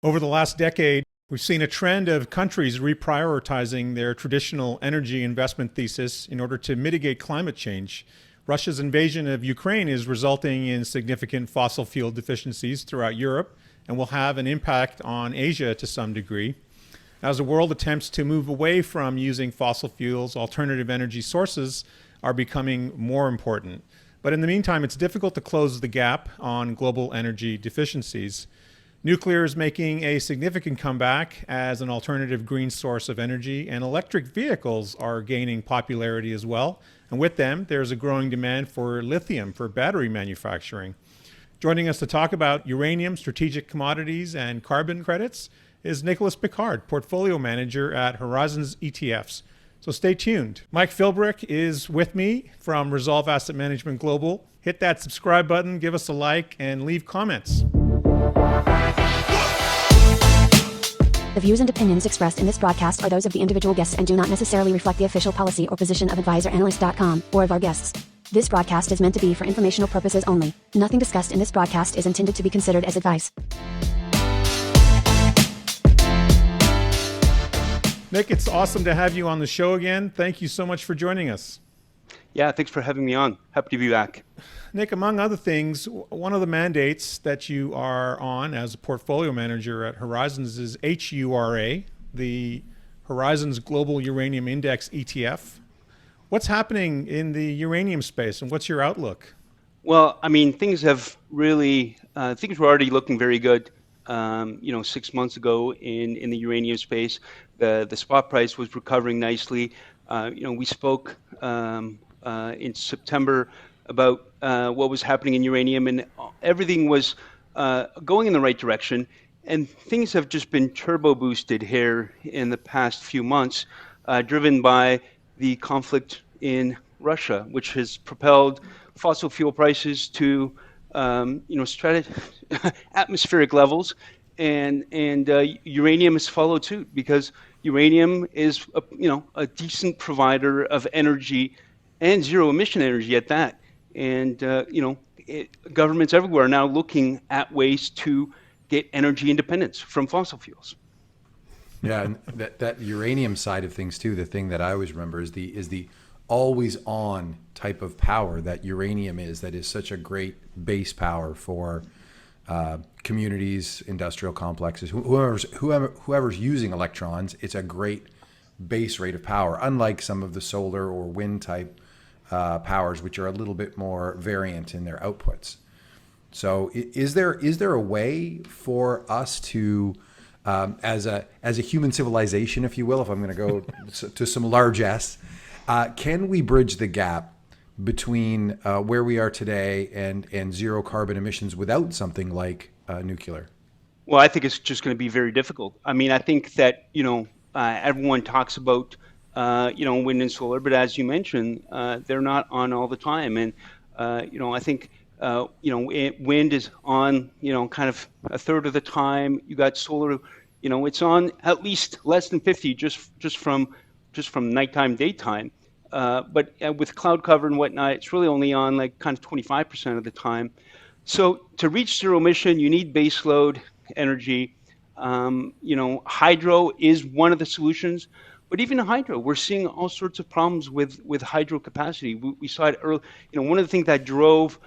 Over the last decade, we've seen a trend of countries reprioritizing their traditional energy investment thesis in order to mitigate climate change. Russia's invasion of Ukraine is resulting in significant fossil fuel deficiencies throughout Europe and will have an impact on Asia to some degree. As the world attempts to move away from using fossil fuels, alternative energy sources are becoming more important. But in the meantime, it's difficult to close the gap on global energy deficiencies. Nuclear is making a significant comeback as an alternative green source of energy, and electric vehicles are gaining popularity as well. And with them, there's a growing demand for lithium for battery manufacturing. Joining us to talk about uranium, strategic commodities, and carbon credits is Nicolas Piquard, portfolio manager at Horizons ETFs. So stay tuned. Mike Philbrick is with me from Resolve Asset Management Global. Hit that subscribe button, give us a like, and leave comments. The views and opinions expressed in this broadcast are those of the individual guests and do not necessarily reflect the official policy or position of AdvisorAnalyst.com or of our guests. This broadcast is meant to be for informational purposes only. Nothing discussed in this broadcast is intended to be considered as advice. Nick, it's awesome to have you on the show again. Thank you so much for joining us. Yeah, thanks for having me on. Happy to be back. Nick, among other things, one of the mandates that you are on as a portfolio manager at Horizons is HURA, the Horizons Global Uranium Index ETF. What's happening in the uranium space and what's your outlook? Well, I mean, things have really, things were already looking very good. 6 months ago in the uranium space, the spot price was recovering nicely. We spoke in September about what was happening in uranium, and everything was going in the right direction. And things have just been turbo boosted here in the past few months, driven by the conflict in Russia, which has propelled fossil fuel prices to atmospheric levels, and uranium has followed suit because uranium is a decent provider of energy and zero emission energy at that. And governments everywhere are now looking at ways to get energy independence from fossil fuels. Yeah, and that uranium side of things too. The thing that I always remember is the always on type of power that uranium is. That is such a great base power for communities, industrial complexes, whoever's using electrons. It's a great base rate of power, unlike some of the solar or wind type powers, which are a little bit more variant in their outputs. So is there a way for us to, as a human civilization, if you will, if I'm going to go to some largesse, can we bridge the gap between where we are today and zero carbon emissions without something like nuclear? Well, I think it's just going to be very difficult. I mean, I think that, everyone talks about, wind and solar, but as you mentioned, they're not on all the time. And, I think, wind is on, kind of a third of the time. You got solar, it's on at least less than 50 just from nighttime, daytime. But with cloud cover and whatnot, it's really only on like kind of 25% of the time. So to reach zero emission, you need baseload energy. Hydro is one of the solutions, but even hydro, we're seeing all sorts of problems with hydro capacity. We saw it early. One of the things that drove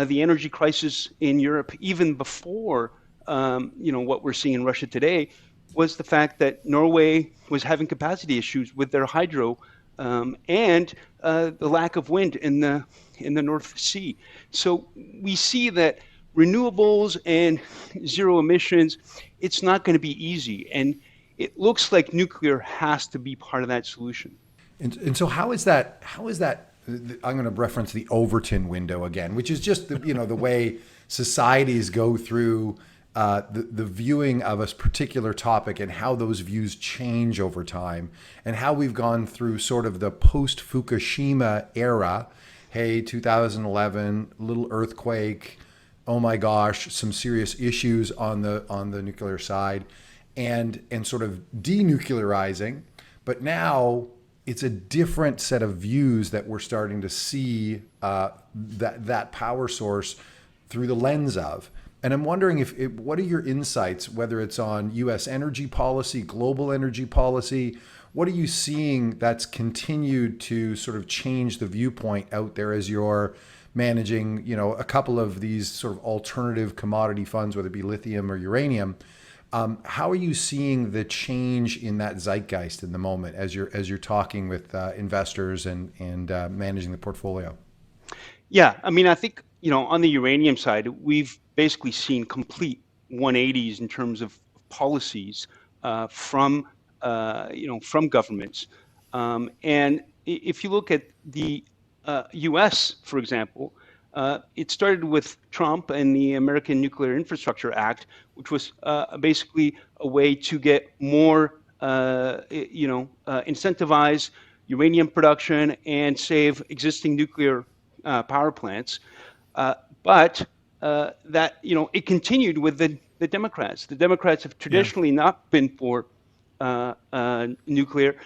the energy crisis in Europe, even before what we're seeing in Russia today, was the fact that Norway was having capacity issues with their hydro and the lack of wind in the North Sea. So we see that renewables and zero emissions, it's not going to be easy. And it looks like nuclear has to be part of that solution. And so how is that? I'm going to reference the Overton window again, which is just the way societies go through the viewing of a particular topic and how those views change over time, and how we've gone through sort of the post-Fukushima era. Hey, 2011, little earthquake. Oh my gosh, some serious issues on the nuclear side, and sort of denuclearizing. But now it's a different set of views that we're starting to see that power source through the lens of. And I'm wondering what are your insights, whether it's on U.S. energy policy, global energy policy? What are you seeing that's continued to sort of change the viewpoint out there as you're managing, a couple of these sort of alternative commodity funds, whether it be lithium or uranium? How are you seeing the change in that zeitgeist in the moment as you're talking with investors and managing the portfolio? Yeah, I mean, I think, on the uranium side, we've basically seen complete 180s in terms of policies from governments. And if you look at the U.S., for example, it started with Trump and the American Nuclear Infrastructure Act, which was basically a way to get more, incentivize uranium production and save existing nuclear power plants. But that, it continued with the Democrats. The Democrats have traditionally not been for nuclear,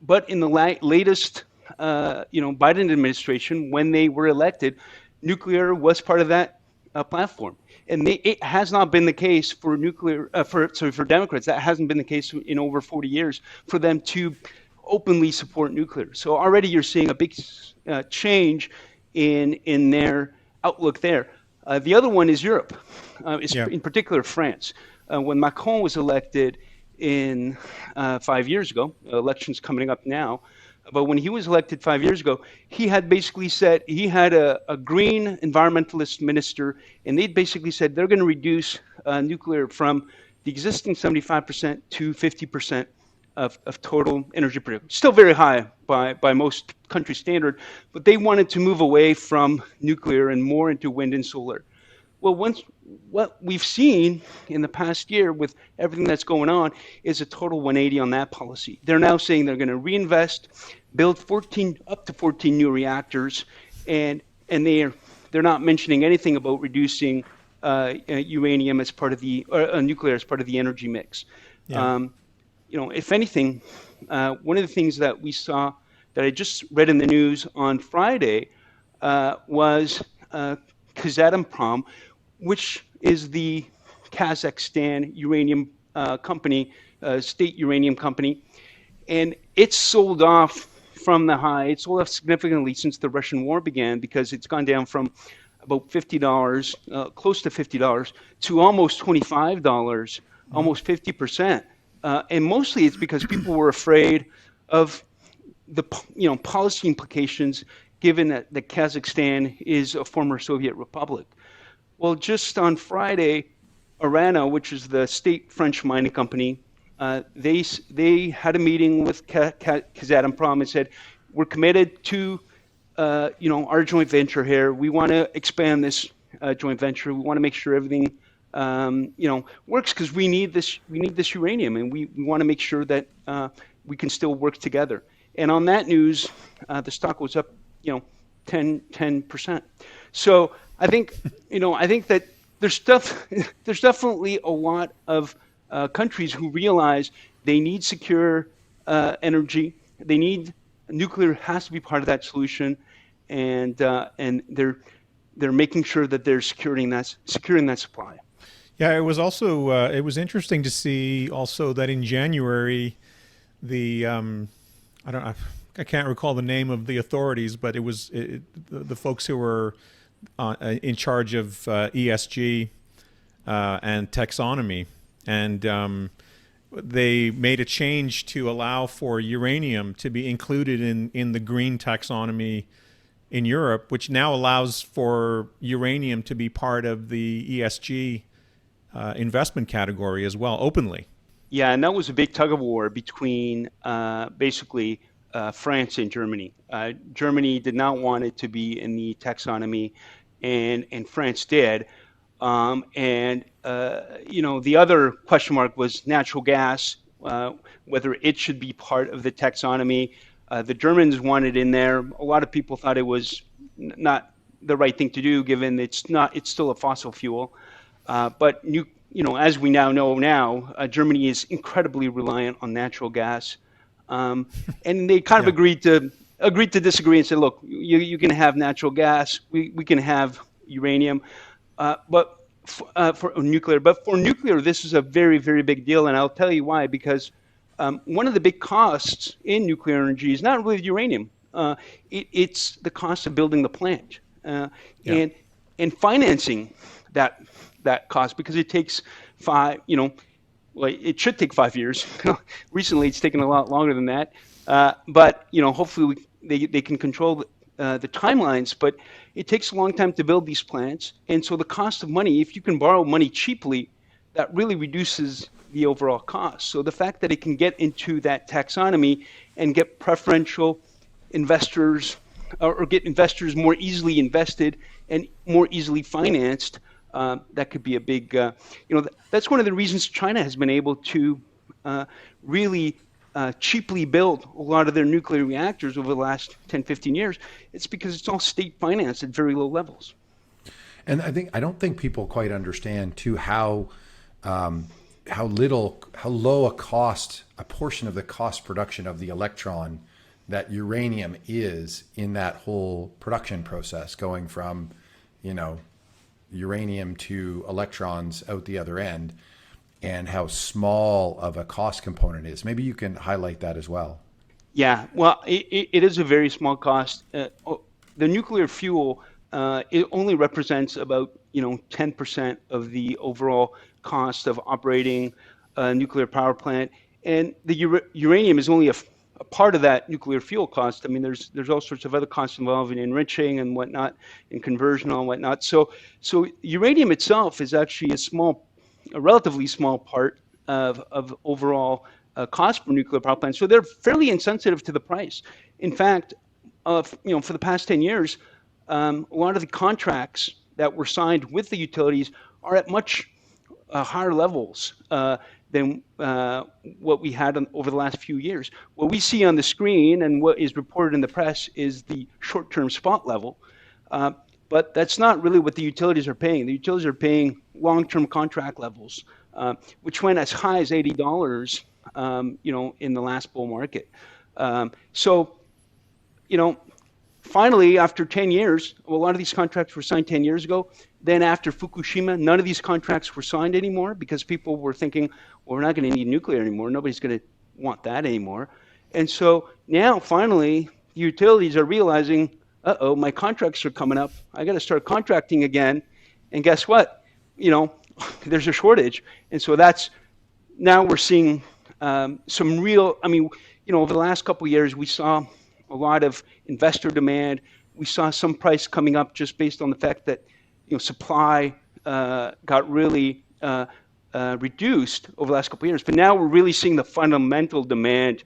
but in the latest, Biden administration, when they were elected, nuclear was part of that platform, and it has not been the case for for Democrats. That hasn't been the case in over 40 years for them to openly support nuclear. So already you're seeing a big change in their outlook there. The other one is Europe, in particular France. When Macron was elected in 5 years ago, elections coming up now, but when he was elected 5 years ago, he had basically said, he had a green environmentalist minister, and they basically said they're going to reduce nuclear from the existing 75% to 50% of total energy production. Still very high by most country standard, but they wanted to move away from nuclear and more into wind and solar. Well, what we've seen in the past year with everything that's going on is a total 180 on that policy. They're now saying they're going to reinvest, build up to 14 new reactors, and they're not mentioning anything about reducing uranium as part of the nuclear as part of the energy mix. Yeah. If anything, one of the things that we saw that I just read in the news on Friday was Kazatomprom, which is the Kazakhstan uranium company, state uranium company, and it's sold off from the high. It's sold off significantly since the Russian war began, because it's gone down from about $50, close to $50, to almost $25, almost 50%. And mostly it's because people were afraid of the policy implications, given that Kazakhstan is a former Soviet republic. Well, just on Friday, Orano, which is the state French mining company, they had a meeting with Kazatomprom and said, we're committed to our joint venture here. We want to expand this joint venture. We want to make sure everything works, because we need this uranium, and we want to make sure that we can still work together. And on that news, the stock was up 10%. So I think that there's definitely a lot of countries who realize they need secure energy. They need nuclear has to be part of that solution, and they're making sure that they're securing that supply. Yeah, it was also it was interesting to see also that in January, the I can't recall the name of the authorities, but it was the folks who were in charge of ESG and taxonomy, and they made a change to allow for uranium to be included in the green taxonomy in Europe, which now allows for uranium to be part of the ESG investment category as well, openly. Yeah, and that was a big tug of war between basically France and Germany. Germany did not want it to be in the taxonomy, and France did. The other question mark was natural gas, whether it should be part of the taxonomy. The Germans wanted in there. A lot of people thought it was not the right thing to do, given it's still a fossil fuel. But as we now know, Germany is incredibly reliant on natural gas, and they kind of agreed to disagree and said, look, you can have natural gas, we can have uranium, but for nuclear. But for nuclear, this is a very, very big deal, and I'll tell you why. Because one of the big costs in nuclear energy is not really uranium. It's the cost of building the plant Yeah. and financing that cost, because it takes well, it should take 5 years. Recently, it's taken a lot longer than that. But hopefully they can control the timelines. But it takes a long time to build these plants, and so the cost of money, if you can borrow money cheaply, that really reduces the overall cost. So the fact that it can get into that taxonomy and get preferential investors, or get investors more easily invested and more easily financed, that could be a big, that's one of the reasons China has been able to really cheaply build a lot of their nuclear reactors over the last 10, 15 years. It's because it's all state financed at very low levels. And I don't think people quite understand too how low a portion of the cost production of the electron that uranium is in that whole production process, going from, uranium to electrons out the other end, and how small of a cost component is. Maybe you can highlight that as well. Yeah, well, it is a very small cost. The nuclear fuel, it only represents about 10% of the overall cost of operating a nuclear power plant, and the uranium is only a part of that nuclear fuel cost. I mean, there's all sorts of other costs involved in enriching and whatnot, and conversion and whatnot. So uranium itself is actually a relatively small part of overall cost for nuclear power plants. So they're fairly insensitive to the price. In fact, for the past 10 years, a lot of the contracts that were signed with the utilities are at much higher levels than what we had over the last few years. What we see on the screen and what is reported in the press is the short-term spot level, but that's not really what the utilities are paying. The utilities are paying long-term contract levels, which went as high as $80, in the last bull market. Finally, after 10 years, a lot of these contracts were signed 10 years ago. Then after Fukushima, none of these contracts were signed anymore because people were thinking, well, we're not going to need nuclear anymore. Nobody's going to want that anymore. And so now, finally, utilities are realizing, uh-oh, my contracts are coming up. I got to start contracting again. And guess what? There's a shortage. And so now we're seeing some real, over the last couple of years, we saw a lot of investor demand. We saw some price coming up just based on the fact that supply got really reduced over the last couple of years. But now we're really seeing the fundamental demand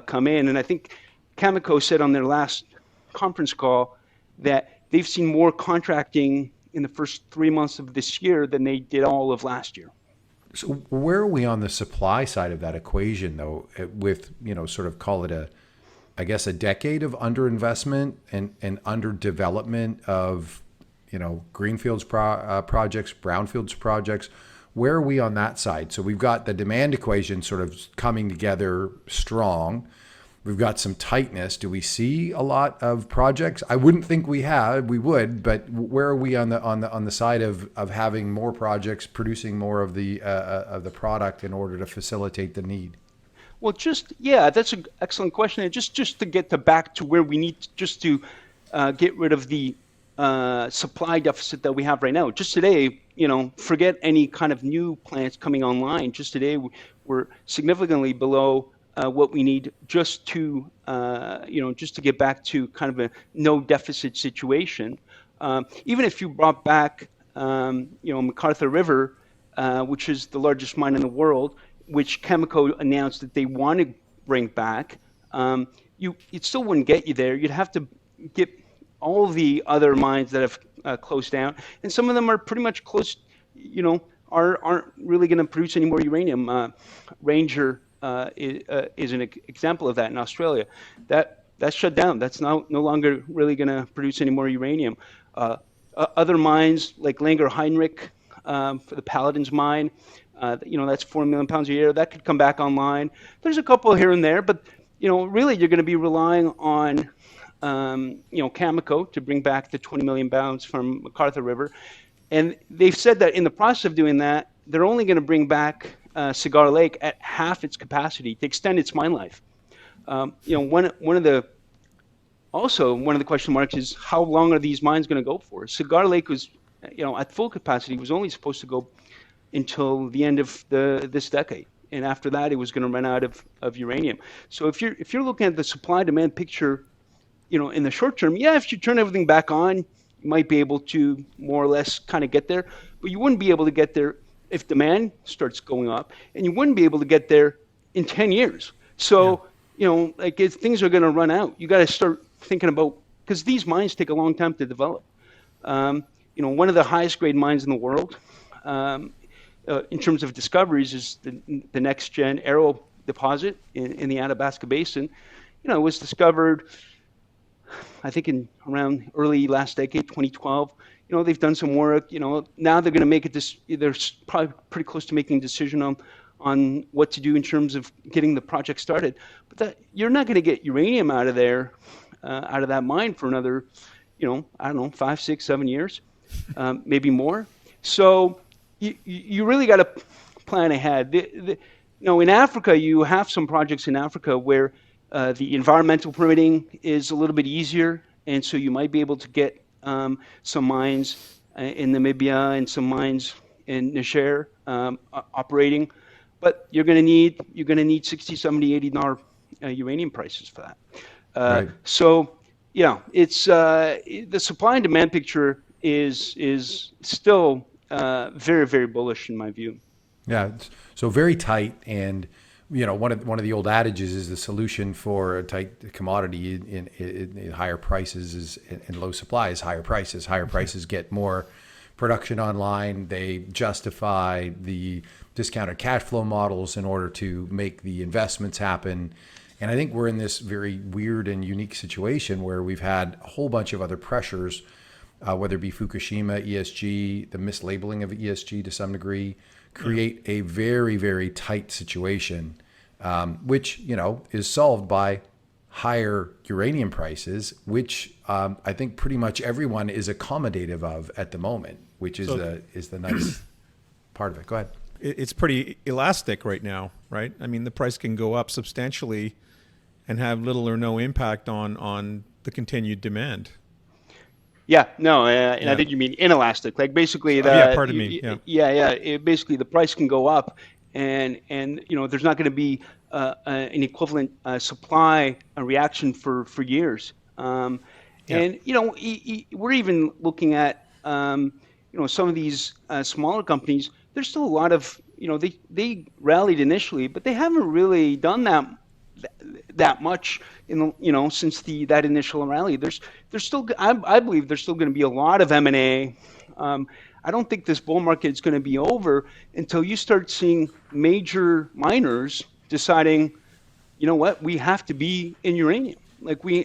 come in. And I think Cameco said on their last conference call that they've seen more contracting in the first 3 months of this year than they did all of last year. So where are we on the supply side of that equation, though, with, sort of call it a decade of underinvestment and underdevelopment of, greenfields projects, brownfields projects? Where are we on that side? So we've got the demand equation sort of coming together strong. We've got some tightness. Do we see a lot of projects? I wouldn't think we would, but where are we on the side of having more projects, producing more of the product in order to facilitate the need? Well, that's an excellent question. And just to get back to where we need to get rid of the supply deficit that we have right now. Just today, forget any kind of new plants coming online. Just today, we're significantly below what we need just to get back to kind of a no deficit situation. Even if you brought back, McArthur River, which is the largest mine in the world, which Cameco announced that they want to bring back, it still wouldn't get you there. You'd have to get all the other mines that have closed down, and some of them are pretty much close, aren't really going to produce any more uranium. Ranger is an example of that in Australia. That's shut down. That's no longer really going to produce any more uranium. Other mines like Langer Heinrich, for the Paladins mine, that's 4 million pounds a year. That could come back online. There's a couple here and there, but really you're going to be relying on Cameco to bring back the 20 million pounds from McArthur River. And they've said that in the process of doing that, they're only going to bring back Cigar Lake at half its capacity to extend its mine life. One of the question marks is how long are these mines going to go for? Cigar Lake was, at full capacity, was only supposed to go until the end of this decade, and after that, it was going to run out of uranium. So if you're looking at the supply-demand picture, in the short term, if you turn everything back on, you might be able to more or less kind of get there, but you wouldn't be able to get there if demand starts going up, and you wouldn't be able to get there in 10 years. So, if things are going to run out, you got to start thinking about, because these mines take a long time to develop. One of the highest grade mines in the world, in terms of discoveries, is the next gen Arrow deposit in the Athabasca Basin. It was discovered, I think, in around early last decade, 2012. They've done some work. Now they're going to make it. They're probably pretty close to making a decision on what to do in terms of getting the project started. But you're not going to get uranium out of there, out of that mine for another, I don't know, 5, 6, 7 years, maybe more. So you really got to plan ahead. In Africa, you have some projects in Africa where the environmental permitting is a little bit easier, and so you might be able to get some mines in Namibia and some mines in Niger operating, but you're going to need $60, $70, $80 uranium prices for that. Right. So it's the supply and demand picture is still very, very bullish in my view. Yeah, so very tight, and one of the old adages is the solution for a tight commodity in higher prices and low supply is higher prices. Higher prices get more production online. They justify the discounted cash flow models in order to make the investments happen. And I think we're in this very weird and unique situation where we've had a whole bunch of other pressures, whether it be Fukushima, ESG, the mislabeling of ESG to some degree, create a very, very tight situation, which, is solved by higher uranium prices, which I think pretty much everyone is accommodative of at the moment, which is the nice part of it. Go ahead. It's pretty elastic right now, right? I mean, the price can go up substantially and have little or no impact on the continued demand. Yeah, no, and I think you mean inelastic. Like basically, pardon me. Basically, the price can go up, and there's not going to be an equivalent supply reaction for years. And we're even looking at some of these smaller companies. There's still a lot of they rallied initially, but they haven't really done that much since that initial rally. There's still, I believe there's still going to be a lot of M&A. I don't think this bull market is going to be over until you start seeing major miners deciding, we have to be in uranium.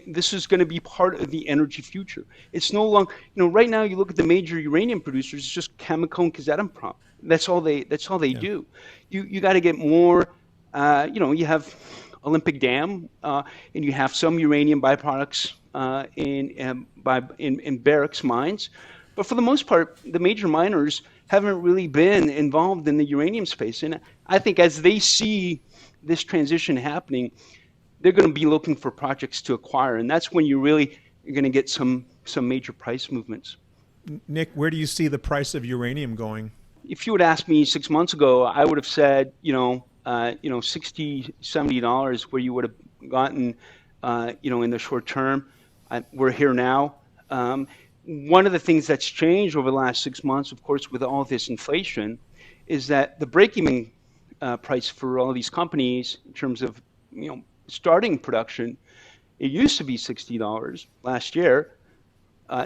This is going to be part of the energy future. It's no longer, right now you look at the major uranium producers, it's just Cameco and Kazatomprom. That's all they do. You got to get more, you have Olympic Dam, and you have some uranium byproducts in Barrick's mines. But for the most part, the major miners haven't really been involved in the uranium space. And I think as they see this transition happening, they're going to be looking for projects to acquire. And that's when you're going to get some major price movements. Nick, where do you see the price of uranium going? If you would ask me 6 months ago, I would have said, $60, $70 where you would have gotten, in the short term. We're here now. One of the things that's changed over the last 6 months, of course, with all this inflation, is that the break-even price for all these companies in terms of, starting production, it used to be $60 last year.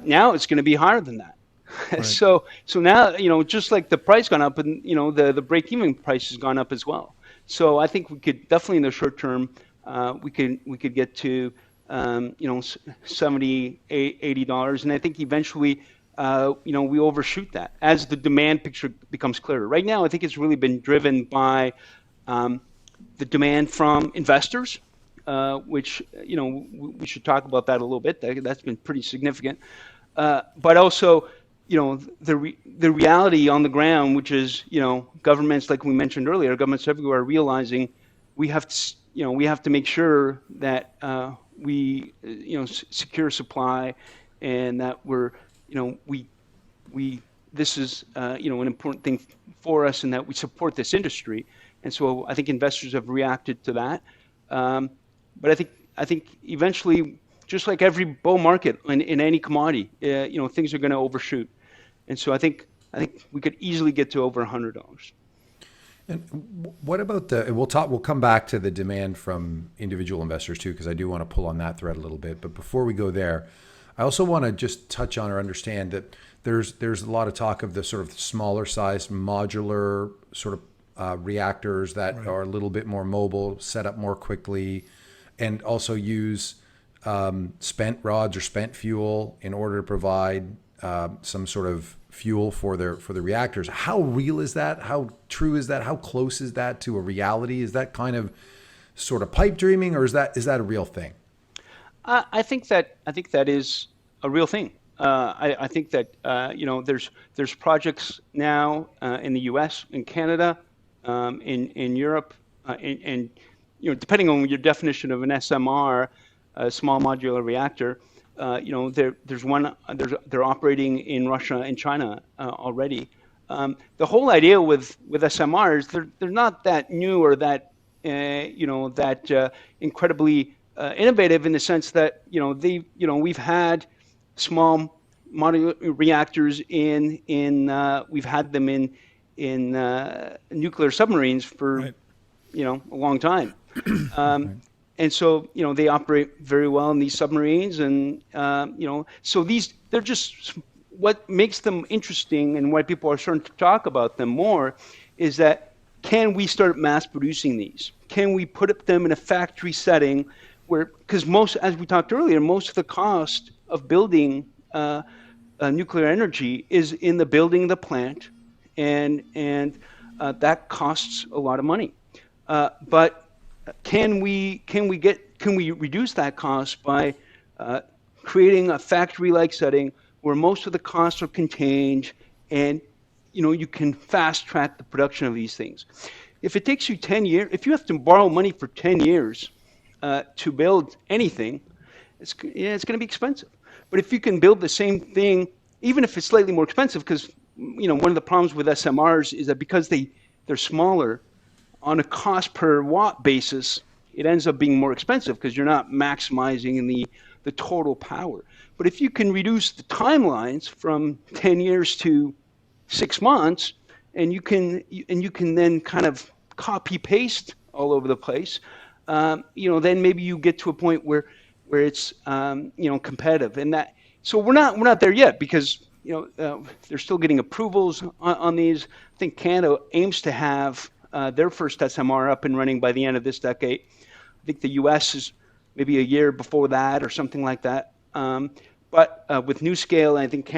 Now it's going to be higher than that. Right. So now, just like the price gone up, and the break-even price has gone up as well. So I think we could definitely in the short term, we could get to $70, $80, and I think eventually, we overshoot that as the demand picture becomes clearer. Right now, I think it's really been driven by the demand from investors, which we should talk about that a little bit. That's been pretty significant, but also the reality on the ground, which is, governments, like we mentioned earlier, governments everywhere are realizing we have to make sure that we secure supply, and that this is an important thing for us, and that we support this industry. And so I think investors have reacted to that. But I think eventually, just like every bull market in any commodity, things are going to overshoot. And so I think we could easily get to over $100. And what about we'll come back to the demand from individual investors too, because I do want to pull on that thread a little bit. But before we go there, I also want to just touch on or understand that there's a lot of talk of the sort of smaller sized modular sort of reactors that are a little bit more mobile, set up more quickly, and also use spent rods or spent fuel in order to provide some sort of fuel for the reactors. How real is that? How true is that? How close is that to a reality? Is that kind of sort of pipe dreaming, or is that a real thing? I think that is a real thing. I think that there's projects now in the U.S., in Canada, in Europe, and depending on your definition of an SMR, a small modular reactor, they're operating in Russia and China already. The whole idea with SMRs, they're not that new or that incredibly innovative, in the sense that we've had small modular reactors we've had them in nuclear submarines for a long time. And so, they operate very well in these submarines, and so they're just, what makes them interesting and why people are starting to talk about them more is that, can we start mass producing these? Can we put them in a factory setting because as we talked earlier, most of the cost of building nuclear energy is in the building of the plant, and that costs a lot of money. But can we reduce that cost by creating a factory-like setting where most of the costs are contained, and you can fast track the production of these things? If it takes you 10 years, if you have to borrow money for 10 years to build anything, it's going to be expensive. But if you can build the same thing, even if it's slightly more expensive, because one of the problems with SMRs is that because they're smaller, on a cost per watt basis, it ends up being more expensive because you're not maximizing the total power. But if you can reduce the timelines from 10 years to 6 months, and you can then kind of copy paste all over the place, then maybe you get to a point where it's competitive. And that, so we're not there yet, because they're still getting approvals on these. I think Canada aims to have their first SMR up and running by the end of this decade. I think the U.S. is maybe a year before that or something like that. But with NuScale, I think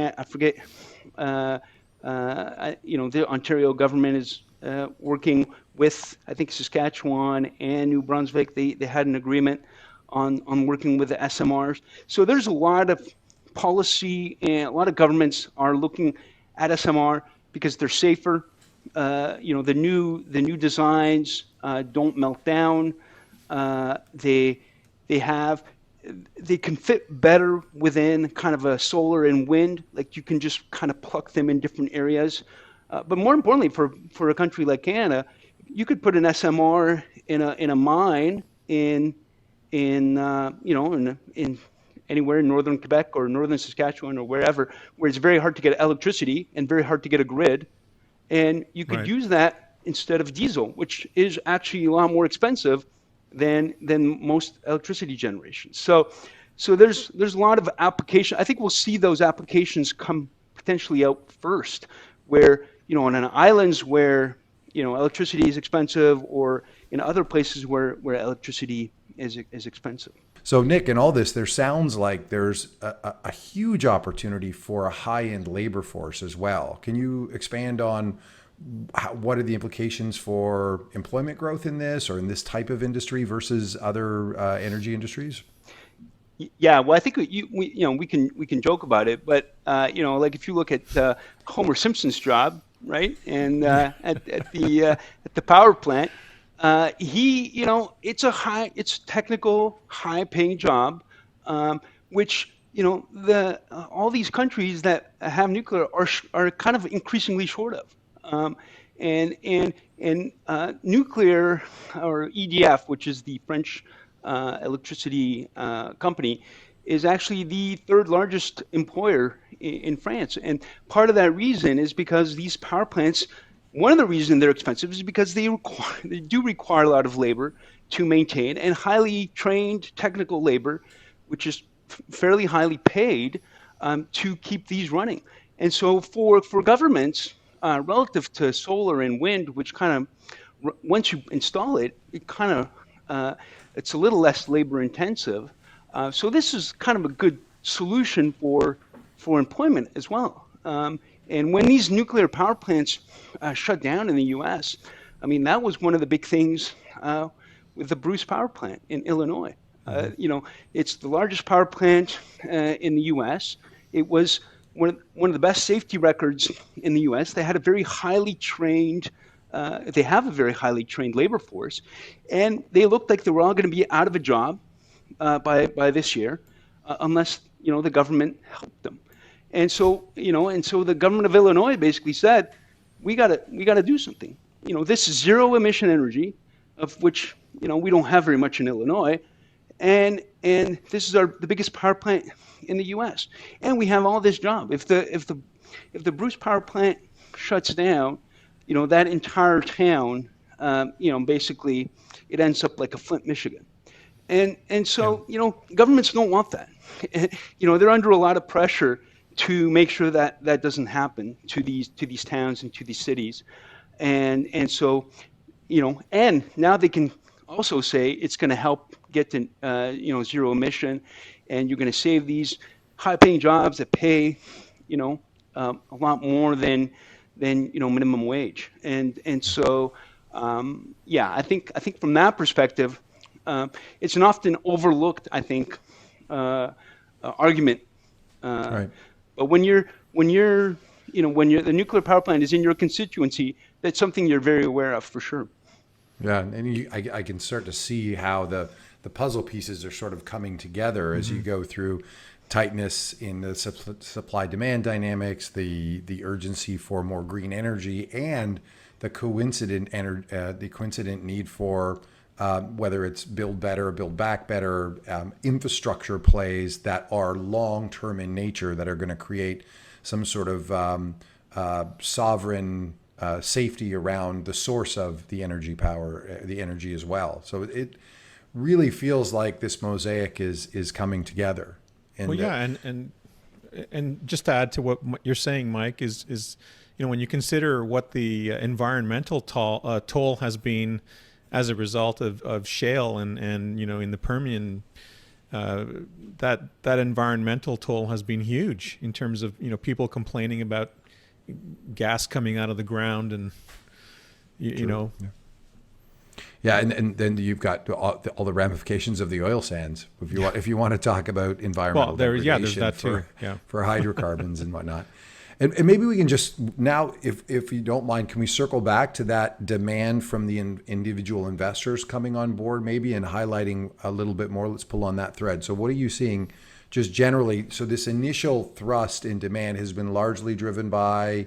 the Ontario government is working with, I think, Saskatchewan and New Brunswick. They had an agreement on working with the SMRs. So there's a lot of policy, and a lot of governments are looking at SMR because they're safer. The new designs don't melt down. They can fit better within kind of a solar and wind. Like, you can just kind of pluck them in different areas. But more importantly, for a country like Canada, you could put an SMR in a mine in anywhere in northern Quebec or northern Saskatchewan or wherever, where it's very hard to get electricity and very hard to get a grid. And you could use that instead of diesel, which is actually a lot more expensive than most electricity generation. So there's a lot of application. I think we'll see those applications come potentially out first, where on an islands where electricity is expensive, or in other places where electricity is expensive. So Nick, in all this, there sounds like there's a huge opportunity for a high-end labor force as well. Can you expand on what are the implications for employment growth in this, or in this type of industry versus other energy industries? Yeah, well, I think we can joke about it, but like if you look at Homer Simpson's job, right, and at the power plant, it's a technical, high-paying job, which the all these countries that have nuclear are kind of increasingly short of, and nuclear, or EDF, which is the French electricity company, is actually the third largest employer in France. And part of that reason is because these power plants, one of the reasons they're expensive is because they do require a lot of labor to maintain, and highly trained technical labor, which is fairly highly paid to keep these running. And so for governments, relative to solar and wind, which kind of, once you install it, it kind of, it's a little less labor intensive. So this is kind of a good solution for employment as well. And when these nuclear power plants shut down in the U.S., I mean, that was one of the big things with the Bruce power plant in Illinois. It's the largest power plant in the U.S. It was one of the best safety records in the U.S. They had a very highly trained they have a very highly trained labor force, and they looked like they were all going to be out of a job by this year, unless the government helped them. And so the government of Illinois basically said, we got to do something. This is zero emission energy, of which we don't have very much in Illinois, and this is the biggest power plant in the U.S. And we have all this job. If the Bruce power plant shuts down, that entire town, basically it ends up like a Flint, Michigan. And so, governments don't want that. They're under a lot of pressure to make sure that that doesn't happen to these towns and to these cities. And so, and now they can also say it's going to help get to, zero emission, and you're going to save these high-paying jobs that pay, a lot more than minimum wage. And so, I think from that perspective, it's an often overlooked, I think, argument. Right. But when the nuclear power plant is in your constituency, that's something you're very aware of for sure. Yeah, and I can start to see how the puzzle pieces are sort of coming together as you go through tightness in the supply-demand dynamics, the urgency for more green energy, and the coincident need for whether it's build better, build back better, infrastructure plays that are long-term in nature that are going to create some sort of sovereign safety around the source of the energy as well. So it really feels like this mosaic is coming together. Well, yeah, and just to add to what you're saying, Mike, is when you consider what the environmental toll has been as a result of shale and in the Permian, that environmental toll has been huge in terms of people complaining about gas coming out of the ground, and you know. Yeah, and then you've got all the ramifications of the oil sands. If you want to talk about environmental degradation, there's that too. For hydrocarbons and whatnot. And maybe we can just now, if you don't mind, can we circle back to that demand from the individual investors coming on board, maybe, and highlighting a little bit more? Let's pull on that thread. So what are you seeing just generally? So this initial thrust in demand has been largely driven by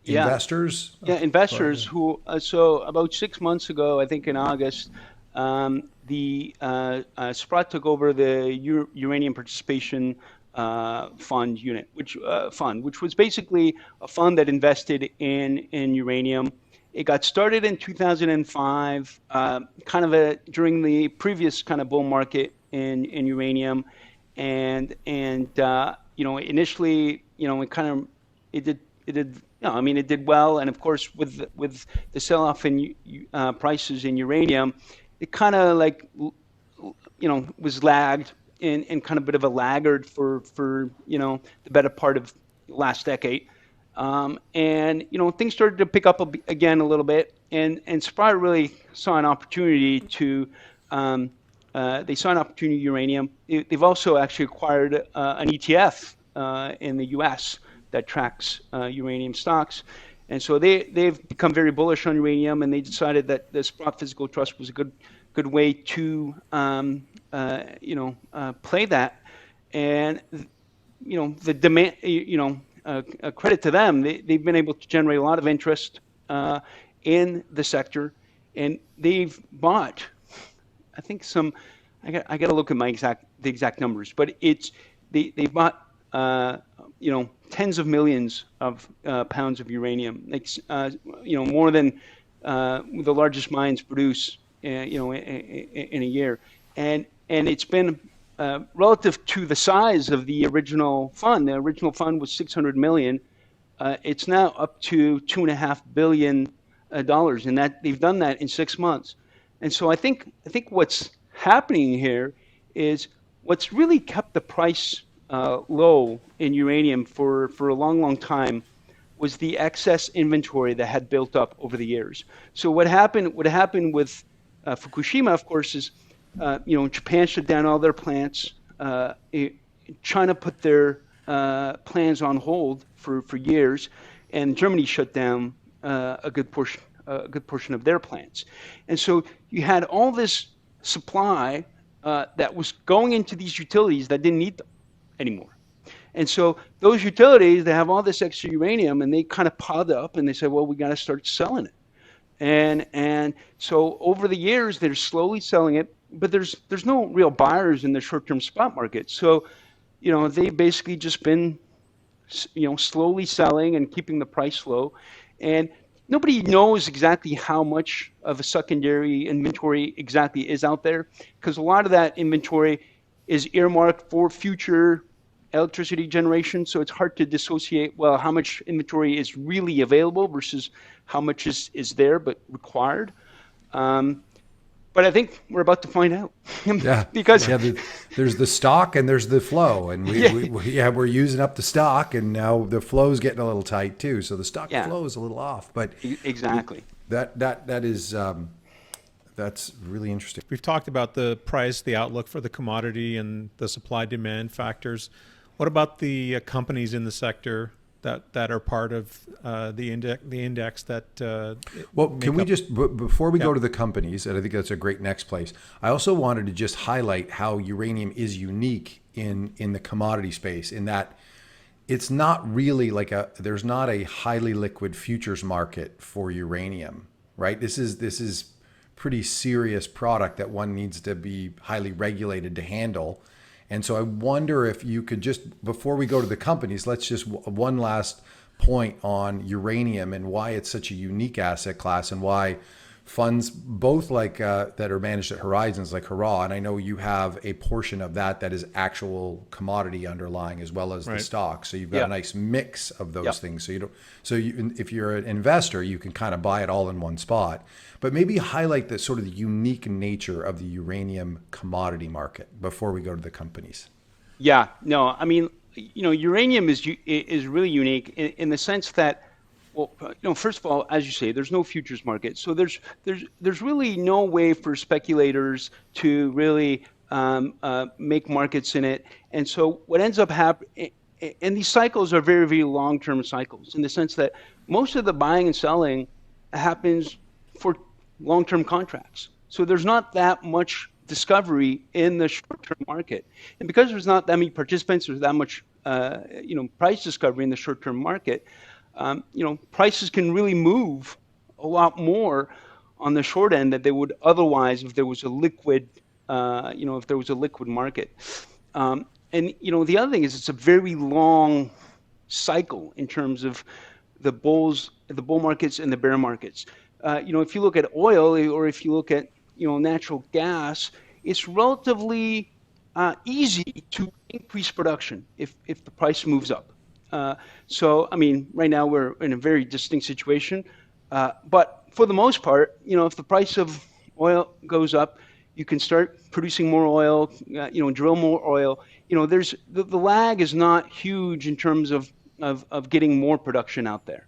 investors? Yeah, investors who, so about 6 months ago, I think in August, the Sprott took over the uranium participation fund unit, which was basically a fund that invested in uranium. It got started in 2005, during the previous kind of bull market in uranium, and initially, it did well, and of course with the sell-off in prices in uranium, it kind of was lagged. And kind of a bit of a laggard for the better part of last decade, and things started to pick up again a little bit, and Sprott really saw an opportunity to They saw an opportunity in uranium. They've also actually acquired an ETF in the U.S. that tracks uranium stocks. And so they've become very bullish on uranium, and they decided that the Sprott Physical Trust was a good way to play that. And the demand, credit to them, they've been able to generate a lot of interest in the sector, and they've bought, I think I got to look at the exact numbers, but they bought tens of millions of pounds of uranium, more than the largest mines produce, in a year, and it's been relative to the size of the original fund. The original fund was $600 million. It's now up to $2.5 billion, and that they've done that in 6 months. And so I think what's happening here is what's really kept the price low in uranium for a long time was the excess inventory that had built up over the years. So what happened with Fukushima, of course, is Japan shut down all their plants. China put their plans on hold for years, and Germany shut down a good portion of their plants. And so you had all this supply that was going into these utilities that didn't need them anymore. And so those utilities, they have all this extra uranium, and they kind of piled up, and they said, well, we got to start selling it. And so over the years, they're slowly selling it, but there's no real buyers in the short-term spot market. So, they've basically just been, slowly selling and keeping the price low. And nobody knows exactly how much of a secondary inventory exactly is out there, because a lot of that inventory is earmarked for future electricity generation. So it's hard to dissociate, well, how much inventory is really available versus how much is there but required. But I think we're about to find out. Yeah, because there's the stock and there's the flow, and we're using up the stock, and now the flow's getting a little tight too. So the stock flow is a little off, but exactly that is that's really interesting. We've talked about the price, the outlook for the commodity, and the supply-demand factors. What about the companies in the sector that are part of the index that well, can we just before we go to the companies, and I think that's a great next place, I also wanted to just highlight how uranium is unique in the commodity space, in that it's not really there's not a highly liquid futures market for uranium, right? This is pretty serious product that one needs to be highly regulated to handle. And so I wonder if you could just, before we go to the companies, let's just one last point on uranium and why it's such a unique asset class, and why funds both that are managed at Horizons, like Hurrah, and I know you have a portion of that is actual commodity underlying as well as the stock. So you've got a nice mix of those things. So if you're an investor, you can kind of buy it all in one spot. But maybe highlight the sort of the unique nature of the uranium commodity market before we go to the companies. Yeah, no, I mean, uranium is really unique in the sense that, well, first of all, as you say, there's no futures market, so there's really no way for speculators to really make markets in it. And so what ends up happening, and these cycles are very, very long-term cycles, in the sense that most of the buying and selling happens for long-term contracts. So there's not that much discovery in the short-term market, and because there's not that many participants, there's that much price discovery in the short-term market. Prices can really move a lot more on the short end than they would otherwise if there was a liquid, market. And the other thing is it's a very long cycle in terms of the bull markets and the bear markets. If you look at oil, or if you look at natural gas, it's relatively easy to increase production if the price moves up. So, I mean, right now we're in a very distinct situation. But for the most part, if the price of oil goes up, you can start producing more oil, drill more oil. There's the lag is not huge in terms of getting more production out there.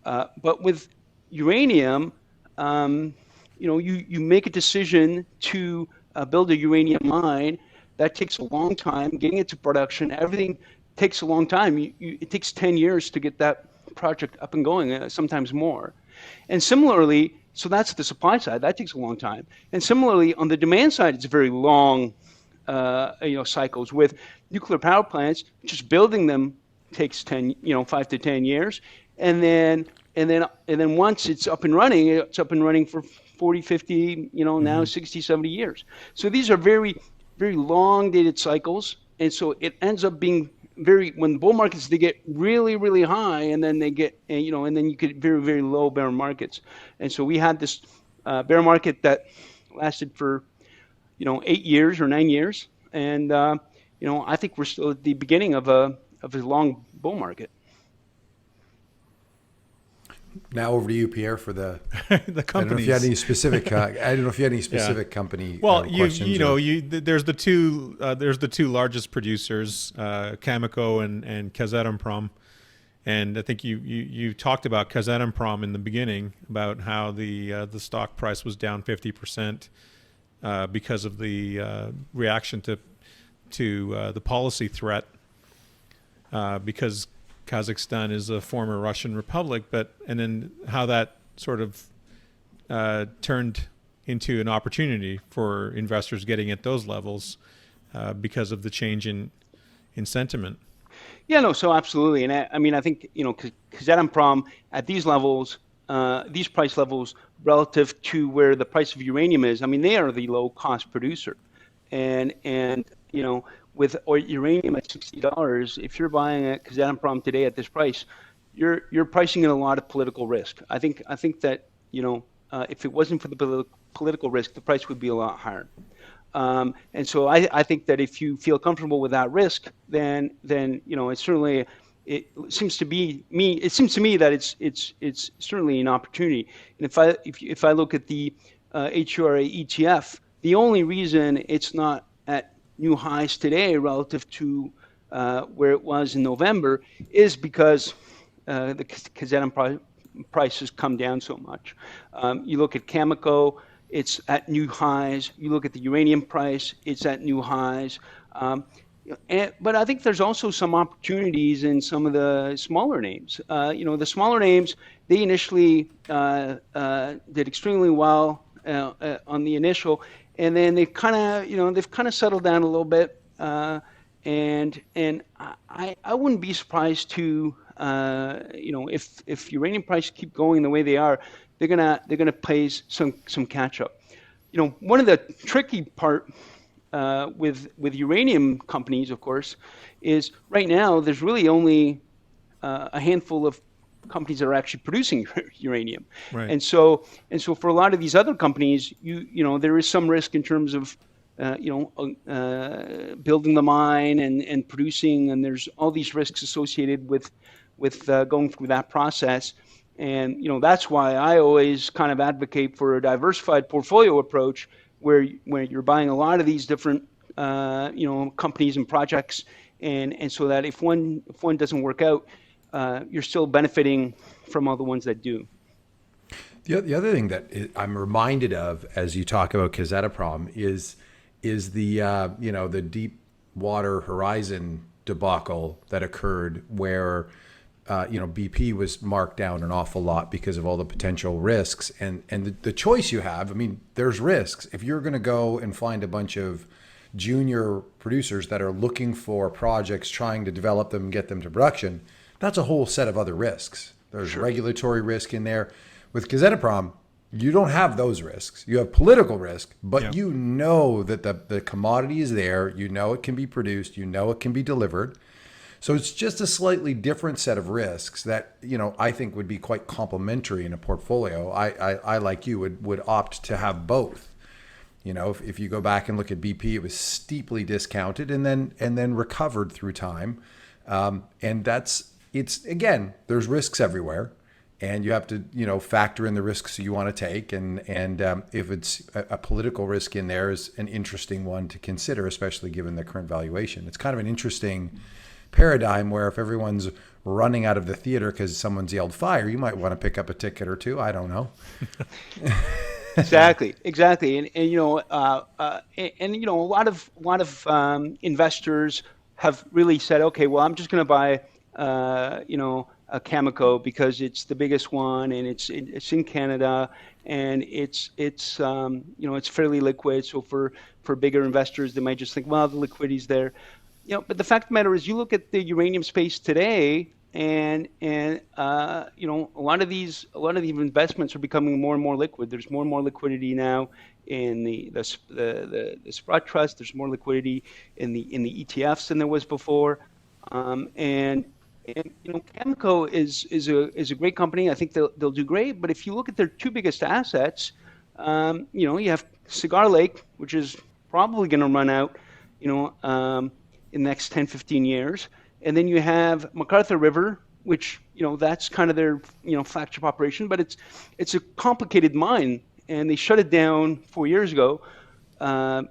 But with uranium, you make a decision to build a uranium mine, that takes a long time. Getting it to production, everything takes a long time. It takes 10 years to get that project up and going, sometimes more. And similarly, so that's the supply side. That takes a long time. And similarly, on the demand side, it's very long cycles. With nuclear power plants, just building them takes 5 to 10 years. And then once it's up and running for 40, 50, now 60, 70 years. So these are very, very long dated cycles. And so it ends up being when the bull markets, they get really, really high, and then they get, and then you get very, very low bear markets. And so we had this bear market that lasted for, 8 years or 9 years. And, I think we're still at the beginning of a long bull market. Now over to you, Pierre, for the the companies. I don't know if you had any specific. I don't know if you had any specific company. Well, questions. There's the two largest producers, Cameco and Kazatomprom, and I think you talked about Kazatomprom in the beginning about how the stock price was down 50% because of the reaction to the policy threat, because Kazakhstan is a former Russian republic, and then how that sort of turned into an opportunity for investors getting at those levels because of the change in sentiment. Yeah, no, so absolutely. And I think, Kazatomprom at these levels, these price levels relative to where the price of uranium is, they are the low cost producer. And with uranium at $60, if you're buying at Kazatomprom today at this price, you're pricing in a lot of political risk. I think that if it wasn't for the political risk, the price would be a lot higher. And so I think that if you feel comfortable with that risk, then it's certainly, it seems to me that it's certainly an opportunity. And if I look at the HURA ETF, the only reason it's not at new highs today relative to where it was in November is because the Kazatomprom price has come down so much. You look at Cameco, it's at new highs. You look at the uranium price, it's at new highs. But I think there's also some opportunities in some of the smaller names. The smaller names, they initially did extremely well on the initial, and then they've kind of settled down a little bit. And I wouldn't be surprised to if uranium prices keep going the way they are, they're gonna play some catch up. One of the tricky part with uranium companies, of course, is right now there's really only a handful of companies that are actually producing uranium, right. and so for a lot of these other companies, there is some risk in terms of building the mine and producing, and there's all these risks associated with going through that process. And that's why I always kind of advocate for a diversified portfolio approach, where you're buying a lot of these different companies and projects, and so that if one doesn't work out, you're still benefiting from all the ones that do. The other thing that I'm reminded of as you talk about Kazatomprom is the the deep water Horizon debacle that occurred, where BP was marked down an awful lot because of all the potential risks, and the choice you have. There's risks. If you're going to go and find a bunch of junior producers that are looking for projects, trying to develop them and get them to production, that's a whole set of other risks. There's regulatory risk in there. With Kazatomprom, you don't have those risks. You have political risk, but that the commodity is there. It can be produced. It can be delivered. So it's just a slightly different set of risks that, I think would be quite complementary in a portfolio. I like you, would opt to have both. If you go back and look at BP, it was steeply discounted and then recovered through time. And again, there's risks everywhere, and you have to, factor in the risks you want to take. And if it's a political risk in there is an interesting one to consider, especially given the current valuation. It's kind of an interesting paradigm where if everyone's running out of the theater because someone's yelled fire, you might want to pick up a ticket or two. I don't know. Exactly, and a lot of investors have really said, okay, well, I'm just going to buy, a Cameco because it's the biggest one, and it's in Canada, and it's fairly liquid. So for bigger investors, they might just think, well, the liquidity's there. But the fact of the matter is, you look at the uranium space today, and a lot of these investments are becoming more and more liquid. There's more and more liquidity now in the Sprott Trust. There's more liquidity in the ETFs than there was before, and Cameco is a great company. I think they'll do great. But if you look at their two biggest assets, you have Cigar Lake, which is probably going to run out, in the next 10, 15 years. And then you have MacArthur River, which, that's kind of their, flagship operation, but it's a complicated mine, and they shut it down 4 years ago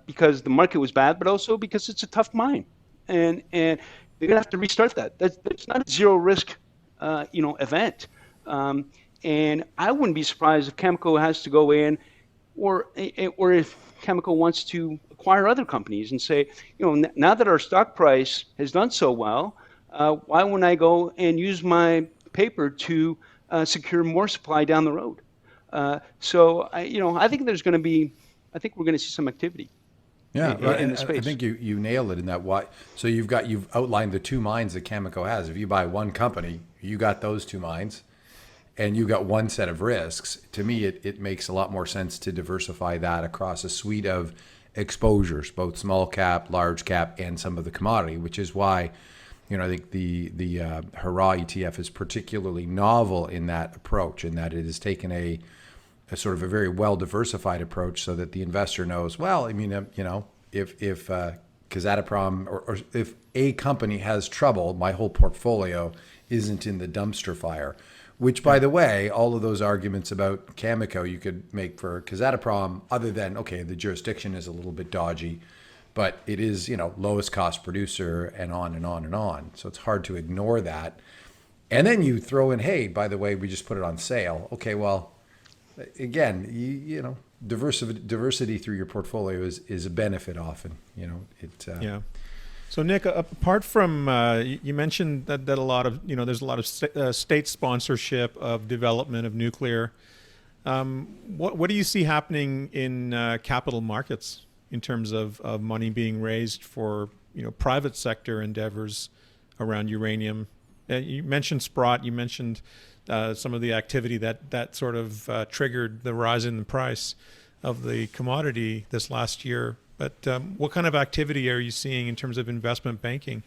because the market was bad, but also because it's a tough mine, and they're gonna have to restart that. That's not a zero risk, event, and I wouldn't be surprised if Cameco has to go in, or if Cameco wants to acquire other companies and say, now that our stock price has done so well, why wouldn't I go and use my paper to secure more supply down the road? I think I think we're going to see some activity. Yeah, right. In And the space. I think you nailed it in that. Why? So you've outlined the two mines that Cameco has. If you buy one company, you got those two mines, and you got one set of risks. To me, it makes a lot more sense to diversify that across a suite of exposures, both small cap, large cap, and some of the commodity, which is why, I think the Hurrah ETF is particularly novel in that approach, in that it has taken a sort of a very well diversified approach, so that the investor knows, well, I mean, if Kazatomprom or if a company has trouble, my whole portfolio isn't in the dumpster fire. Which, by the way, all of those arguments about Cameco you could make for Kazatomprom, other than, okay, the jurisdiction is a little bit dodgy, but it is, lowest cost producer, and on and on and on. So it's hard to ignore that. And then you throw in, hey, by the way, we just put it on sale. Okay, well, again, diversity through your portfolio is a benefit often. Yeah. So Nick, apart from you mentioned that a lot of there's a lot of state sponsorship of development of nuclear. What do you see happening in capital markets in terms of money being raised for private sector endeavors around uranium? You mentioned Sprott. You mentioned some of the activity that sort of triggered the rise in the price of the commodity this last year. But what kind of activity are you seeing in terms of investment banking?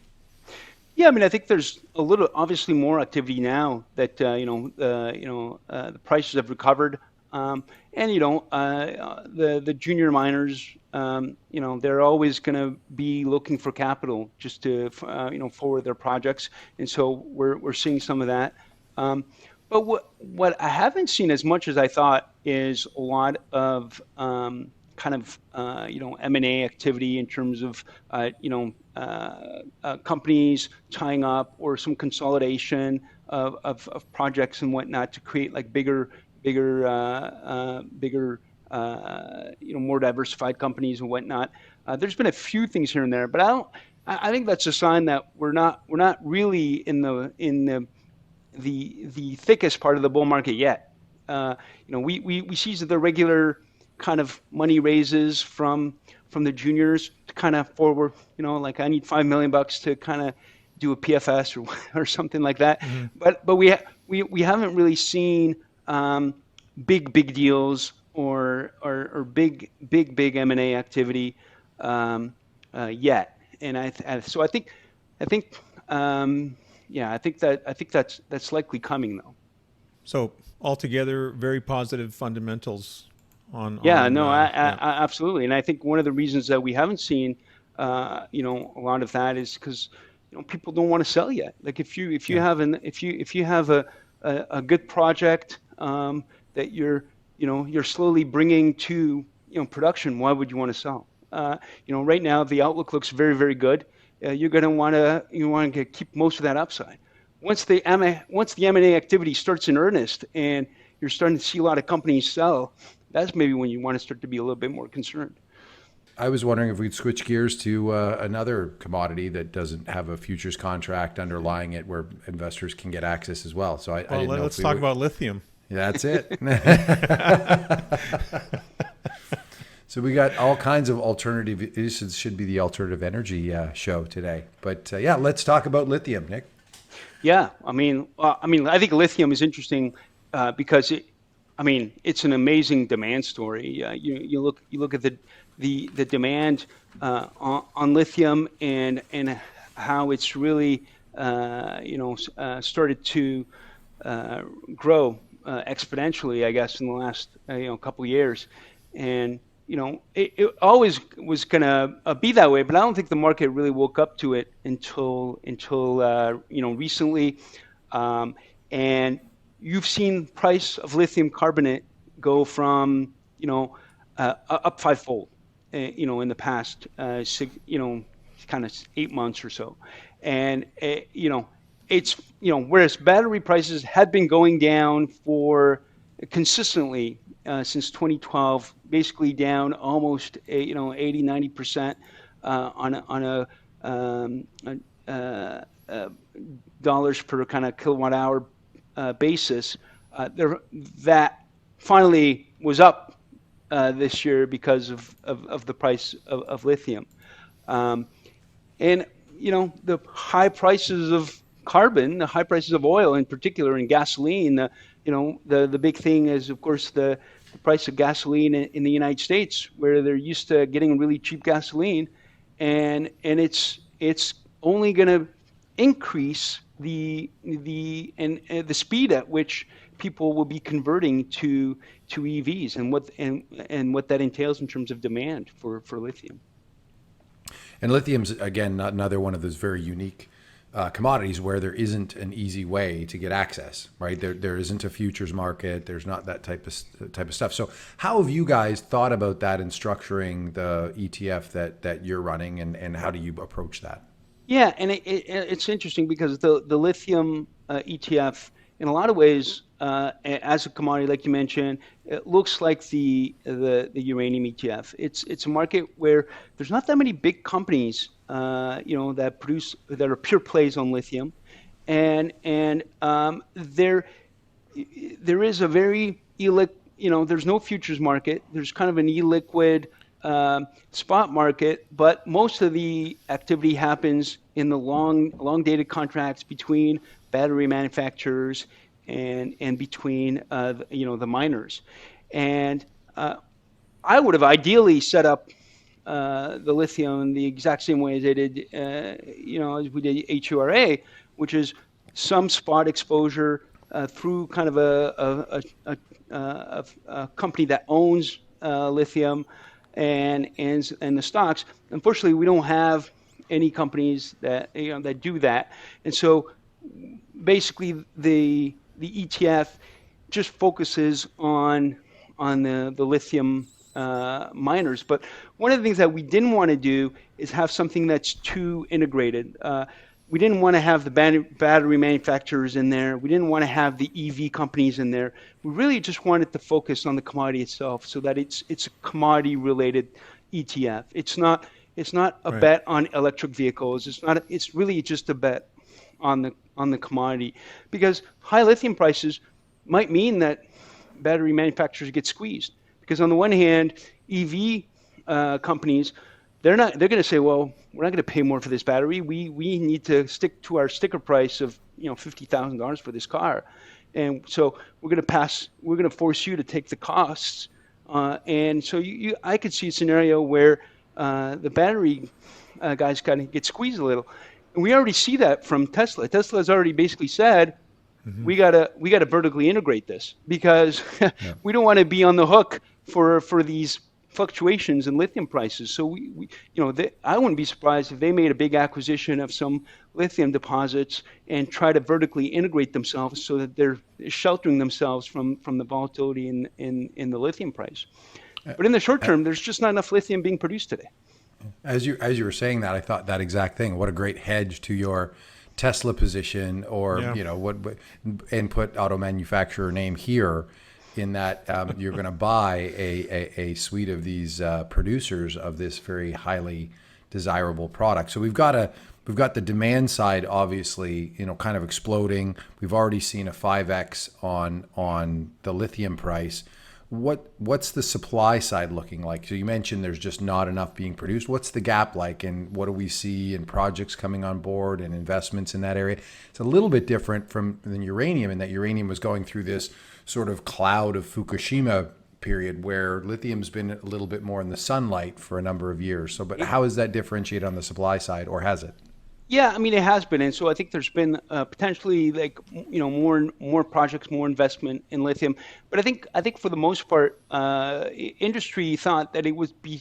Yeah, I mean, I think there's obviously more activity now that the prices have recovered, and the junior miners, they're always going to be looking for capital just to forward their projects, and so we're seeing some of that. But what I haven't seen as much as I thought is a lot of M&A activity in terms of companies tying up, or some consolidation of projects and whatnot to create like bigger, more diversified companies and whatnot. There's been a few things here and there, but I think that's a sign that we're not really in the thickest part of the bull market yet. We see the regular kind of money raises from the juniors to kind of forward, like I need $5 million to kind of do a PFS or something like that. Mm-hmm. But we haven't really seen big deals or big M&A activity yet. And I think that's likely coming though. So altogether, very positive fundamentals. Absolutely. And I think one of the reasons that we haven't seen, a lot of that is because, people don't want to sell yet. Like if you have a good project that you're slowly bringing to production, why would you want to sell? Right now the outlook looks very, very good. You're going to want to keep most of that upside. Once the M&A activity starts in earnest and you're starting to see a lot of companies sell, that's maybe when you want to start to be a little bit more concerned. I was wondering if we'd switch gears to another commodity that doesn't have a futures contract underlying it, where investors can get access as well. So I didn't know. Let's talk about lithium. That's it. So we got all kinds of alternative. This should be the alternative energy show today. But yeah, let's talk about lithium, Nick. Yeah, I think lithium is interesting because it's an amazing demand story. You look at the demand on lithium and how it's really started to grow exponentially, I guess, in the last couple of years, and it always was going to be that way, but I don't think the market really woke up to it until recently, and you've seen price of lithium carbonate go from up fivefold, in the past kind of 8 months or so, and it's whereas battery prices had been going down for consistently since 2012, basically down almost 80-90% on a dollars per kind of kilowatt hour basis. That finally was up this year because of the price of lithium, and the high prices of carbon, the high prices of oil in particular, and gasoline. The big thing is, of course, the price of gasoline in the United States, where they're used to getting really cheap gasoline, and it's only going to increase the speed at which people will be converting to EVs, and what that entails in terms of demand for lithium. And lithium's, again, another one of those very unique commodities where there isn't an easy way to get access, right? There isn't a futures market. There's not that type of stuff. So how have you guys thought about that in structuring the ETF that you're running, and how do you approach that? Yeah, and it's interesting because the lithium ETF, in a lot of ways, as a commodity, like you mentioned, it looks like the uranium ETF. It's a market where there's not that many big companies, that are pure plays on lithium, and there is a very there's no futures market. There's kind of an illiquid spot market, but most of the activity happens in the long dated contracts between battery manufacturers and between the miners. And I would have ideally set up the lithium the exact same way as they did, as we did HURA, which is some spot exposure through kind of a company that owns lithium and the stocks. Unfortunately, we don't have any companies that that do that, and so basically the ETF just focuses on the lithium miners. But one of the things that we didn't want to do is have something that's too integrated. We didn't want to have the battery manufacturers in there. We didn't want to have the EV companies in there. We really just wanted to focus on the commodity itself, so that it's a commodity related ETF. It's not a Right. bet on electric vehicles. It's really just a bet on the commodity, because high lithium prices might mean that battery manufacturers get squeezed. Because on the one hand, EV companies, they're going to say, well, we're not going to pay more for this battery. We need to stick to our sticker price of $50,000 for this car, and so we're going to force you to take the costs. And so I could see a scenario where the battery guys kind of get squeezed a little, and we already see that from Tesla. Tesla has already basically said, we gotta vertically integrate this, because we don't want to be on the hook for these fluctuations in lithium prices. So I wouldn't be surprised if they made a big acquisition of some lithium deposits and try to vertically integrate themselves so that they're sheltering themselves from the volatility in the lithium price. But in the short term, there's just not enough lithium being produced today. As you were saying that, I thought that exact thing. What a great hedge to your Tesla position, or what input auto manufacturer name here. in that you're going to buy a suite of these producers of this very highly desirable product. So we've got the demand side, obviously, kind of exploding. We've already seen a 5x on the lithium price. What's the supply side looking like? So you mentioned there's just not enough being produced. What's the gap like, and what do we see in projects coming on board and investments in that area? It's a little bit different than uranium, in that uranium was going through this sort of cloud of Fukushima period, where lithium's been a little bit more in the sunlight for a number of years. So, but how is that differentiated on the supply side, or has it? Yeah, I mean, it has been, and so I think there's been potentially more projects, more investment in lithium. But I think for the most part, industry thought that it would be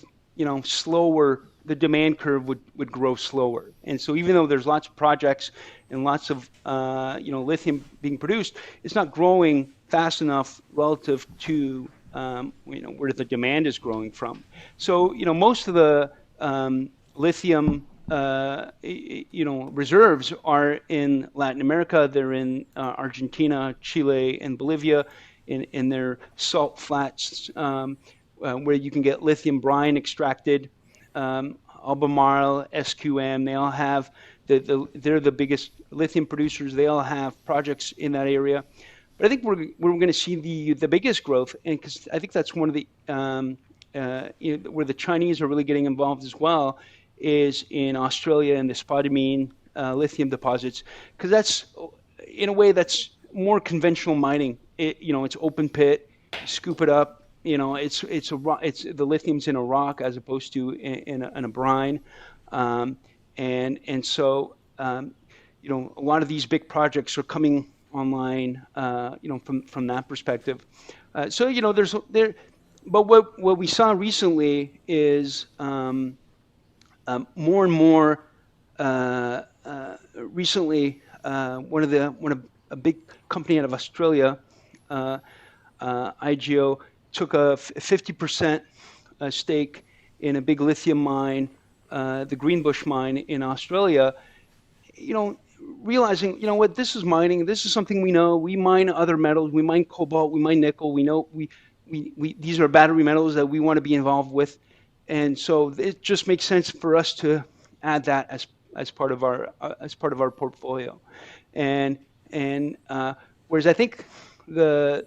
slower. The demand curve would grow slower, and so even though there's lots of projects and lots of lithium being produced, it's not growing fast enough relative to where the demand is growing from. So most of the lithium reserves are in Latin America. They're in Argentina, Chile, and Bolivia, in their salt flats, where you can get lithium brine extracted. Albemarle, SQM, they all have they're the biggest lithium producers. They all have projects in that area. But I think we're going to see the biggest growth, and because I think that's one of the where the Chinese are really getting involved as well, is in Australia and the spodumene lithium deposits, because that's in a way that's more conventional mining. It's open pit, scoop it up. It's the lithium's in a rock as opposed to in a brine, and so a lot of these big projects are coming online, from that perspective. So there's there, but what we saw recently is more and more recently, a big company out of Australia, IGO, took a 50% stake in a big lithium mine, the Greenbush mine in Australia. Realizing, what, this is mining. This is something we know. We mine other metals. We mine cobalt. We mine nickel. We know we these are battery metals that we want to be involved with. And so it just makes sense for us to add that as part of our portfolio, and whereas I think the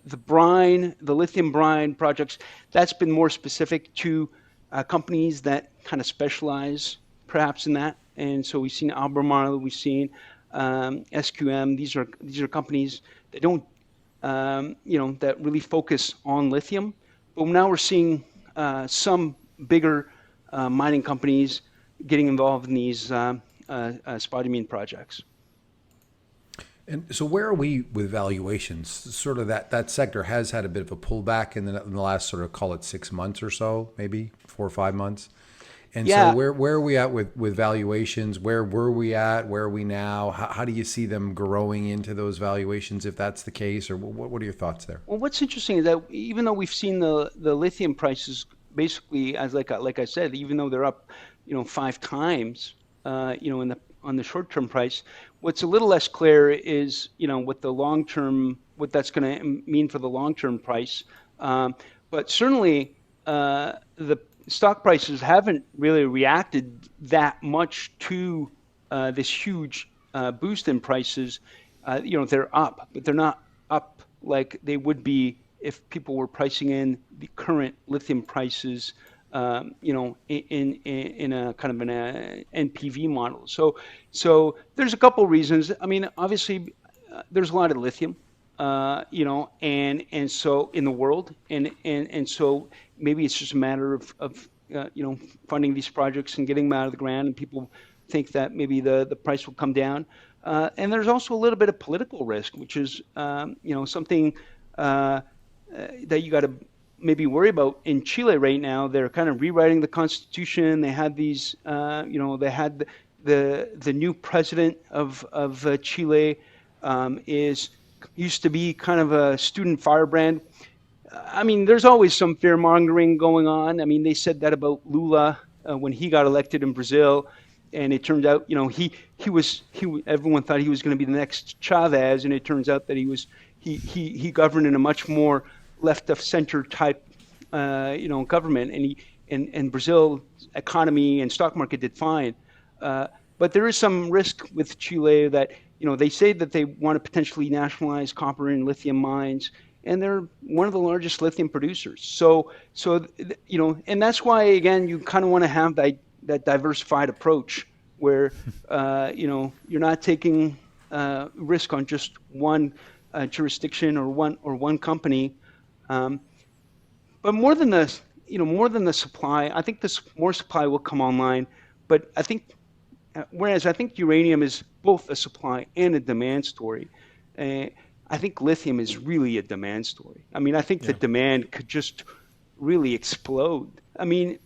lithium brine projects, that's been more specific to companies that kind of specialize perhaps in that. And so we've seen Albemarle, we've seen SQM. These are companies that don't that really focus on lithium. But now we're seeing some bigger mining companies getting involved in these spodumene projects. And so where are we with valuations? Sort of that sector has had a bit of a pullback in the last sort of, call it 6 months or so, maybe 4 or 5 months. And yeah. So where are we at with valuations? Where were we at? Where are we now? How do you see them growing into those valuations, if that's the case? Or what are your thoughts there? Well, what's interesting is that even though we've seen the lithium prices basically, as like I said, even though they're up 5 times on the short-term price, what's a little less clear is what that's going to mean for the long-term price. But certainly the stock prices haven't really reacted that much to this huge boost in prices. They're up, but they're not up like they would be if people were pricing in the current lithium prices, in a kind of an NPV model. So there's a couple reasons. I mean, obviously, there's a lot of lithium, and so in the world, and so maybe it's just a matter of funding these projects and getting them out of the ground, and people think that maybe the price will come down. And there's also a little bit of political risk, which is something that you got to maybe worry about. In Chile right now, they're kind of rewriting the constitution. They had these, they had the new president of Chile used to be kind of a student firebrand. I mean, there's always some fear mongering going on. I mean, they said that about Lula when he got elected in Brazil, and it turned out, everyone thought he was going to be the next Chavez, and it turns out that he governed in a much more left of center type, government, and Brazil's economy and stock market did fine. But there is some risk with Chile that, they say that they want to potentially nationalize copper and lithium mines, and they're one of the largest lithium producers. So and that's why, again, you kind of want to have that diversified approach where, you're not taking risk on just one jurisdiction or one company. But more than the supply, I think more supply will come online. But I think, whereas I think uranium is both a supply and a demand story, I think lithium is really a demand story. I mean, I think the demand could just really explode. I mean,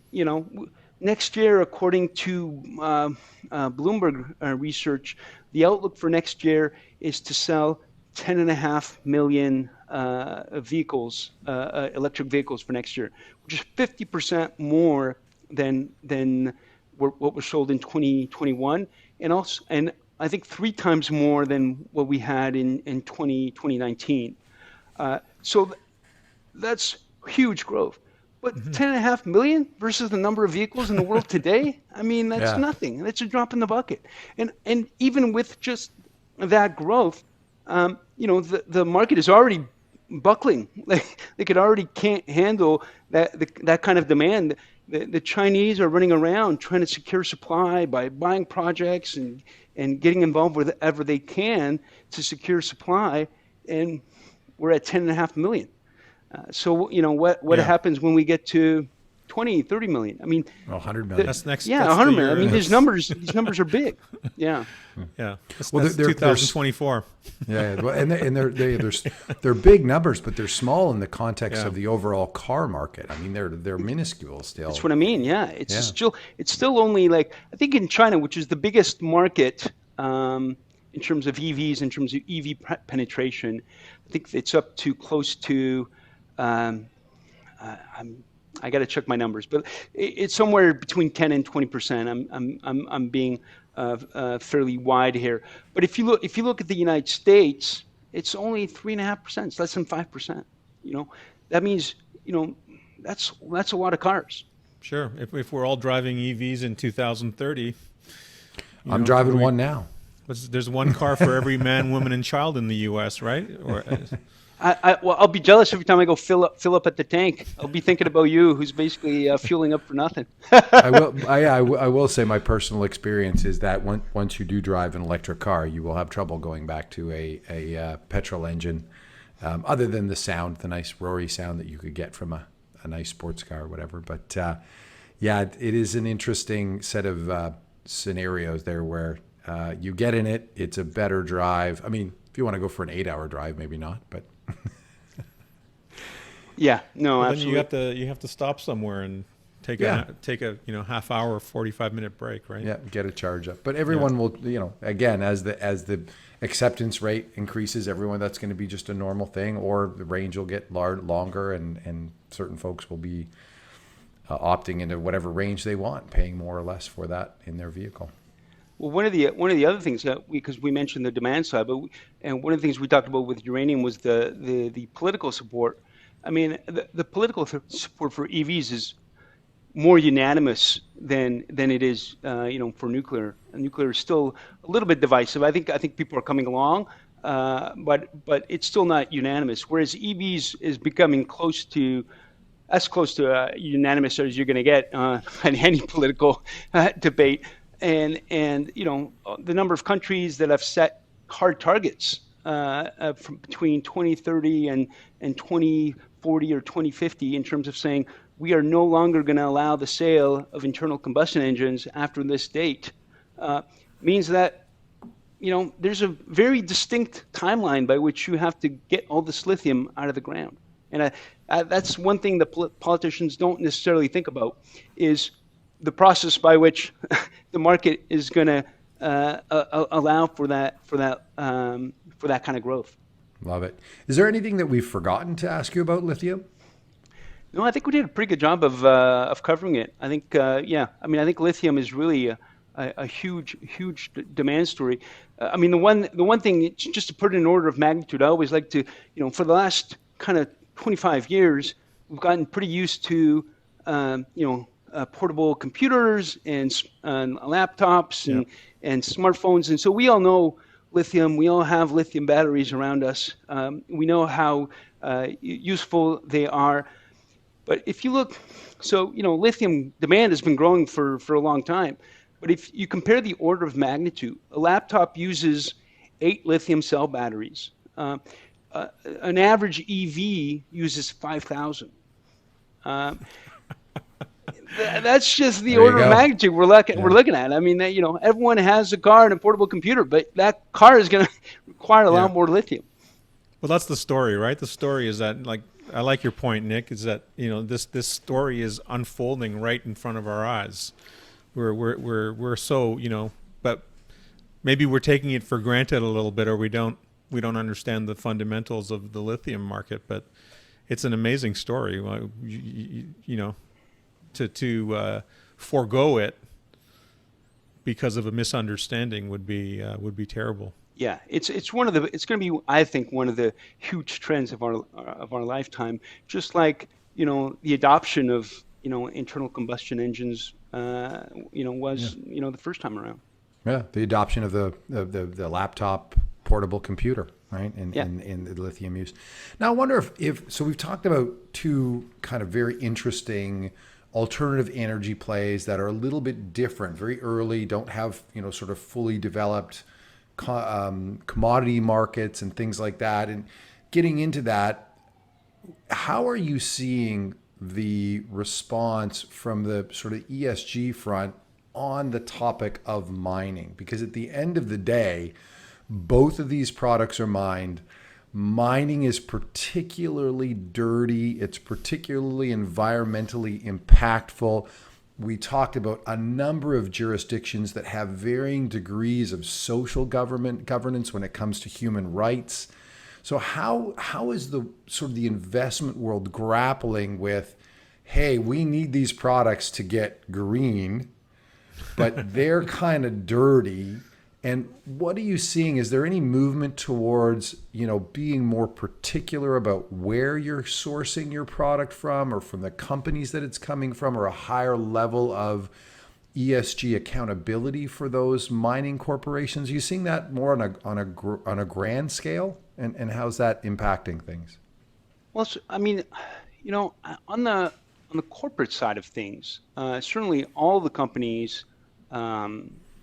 next year, according to Bloomberg research, the outlook for next year is to sell 10.5 million vehicles, electric vehicles for next year, which is 50% more than what was sold in 2021, and I think 3 times more than what we had in 2019. So that's huge growth. But 10.5 million versus the number of vehicles in the world today, I mean, that's nothing. That's a drop in the bucket. And even with just that growth, the market is already buckling. Like it already can't handle that kind of demand. The Chinese are running around trying to secure supply by buying projects and getting involved with whatever they can to secure supply, and we're at 10.5 million. So what happens when we get to 20, 30 million? I mean, 100 million. That's next. Yeah, that's 100 the million. I year. mean, these numbers are big. Yeah. Yeah. That's 2024. Yeah, well, and they're big numbers, but they're small in the context of the overall car market. I mean, they're minuscule still. That's what I mean. Yeah, it's still only, like, I think in China, which is the biggest market in terms of EVs, in terms of EV penetration, I think it's up to close to. I got to check my numbers, but it's somewhere between 10 and 20%. I'm being fairly wide here, but if you look at the United States, it's only 3.5%. It's less than 5%. That means that's a lot of cars. Sure. If we're all driving EVs in 2030, I'm driving one now. There's one car for every man, woman, and child in the U.S., right? Or, I'll be jealous every time I go fill up at the tank. I'll be thinking about you, who's basically fueling up for nothing. I will say my personal experience is that once you do drive an electric car, you will have trouble going back to a petrol engine, other than the sound, the nice roary sound that you could get from a nice sports car or whatever. But it is an interesting set of scenarios there where you get in it. It's a better drive. I mean, if you want to go for an 8-hour drive, maybe not, but. Yeah, no, well, absolutely. Then you have to stop somewhere and take a half hour, 45-minute break, right? Yeah, get a charge up. But everyone will, again, as the acceptance rate increases, everyone, that's going to be just a normal thing, or the range will get longer, and certain folks will be opting into whatever range they want, paying more or less for that in their vehicle. Well, one of the other things that because we mentioned the demand side, and one of the things we talked about with uranium was the political support. I mean, the political support for EVs is more unanimous than it is, for nuclear. And nuclear is still a little bit divisive. I think people are coming along, but it's still not unanimous. Whereas EVs is becoming close to unanimous as you're going to get in any political debate. And the number of countries that have set hard targets from between 2030 and 2040 or 2050 in terms of saying we are no longer going to allow the sale of internal combustion engines after this date, means that there's a very distinct timeline by which you have to get all this lithium out of the ground. And that's one thing that politicians don't necessarily think about, is the process by which the market is going to allow for that kind of growth. Love it. Is there anything that we've forgotten to ask you about lithium? No, I think we did a pretty good job of covering it. I think, I think lithium is really a huge demand story. I mean, the one thing, just to put it in order of magnitude, I always like to, for the last kind of 25 years, we've gotten pretty used to, portable computers and laptops and smartphones. And so we all know lithium. We all have lithium batteries around us. We know how useful they are. But if you look, lithium demand has been growing for a long time. But if you compare the order of magnitude, a laptop uses 8 lithium cell batteries. An average EV uses 5,000. That's just the order of magnitude we're looking at. I mean, everyone has a car and a portable computer, but that car is going to require a lot more lithium. Well, that's the story, right? The story is that, like, I like your point, Nick, is that, this story is unfolding right in front of our eyes. We're so, but maybe we're taking it for granted a little bit, or we don't understand the fundamentals of the lithium market. But it's an amazing story. To forego it because of a misunderstanding would be terrible. Yeah, it's going to be, I think, one of the huge trends of our lifetime. Just like the adoption of internal combustion engines was the first time around. Yeah, the adoption of the laptop portable computer, right? And the lithium use. Now I wonder if so we've talked about two kind of very interesting alternative energy plays that are a little bit different, very early, don't have sort of fully developed commodity markets and things like that. And getting into that, how are you seeing the response from the sort of ESG front on the topic of mining? Because at the end of the day, both of these products are mined. Mining is particularly dirty. It's particularly environmentally impactful. We talked about a number of jurisdictions that have varying degrees of social governance when it comes to human rights. So how is the sort of the investment world grappling with, hey, we need these products to get green, but they're kind of dirty? And what are you seeing? Is there any movement towards, being more particular about where you're sourcing your product from, or from the companies that it's coming from, or a higher level of ESG accountability for those mining corporations? Are you seeing that more on a grand scale? And how's that impacting things? Well, I mean, on the corporate side of things, certainly all the companies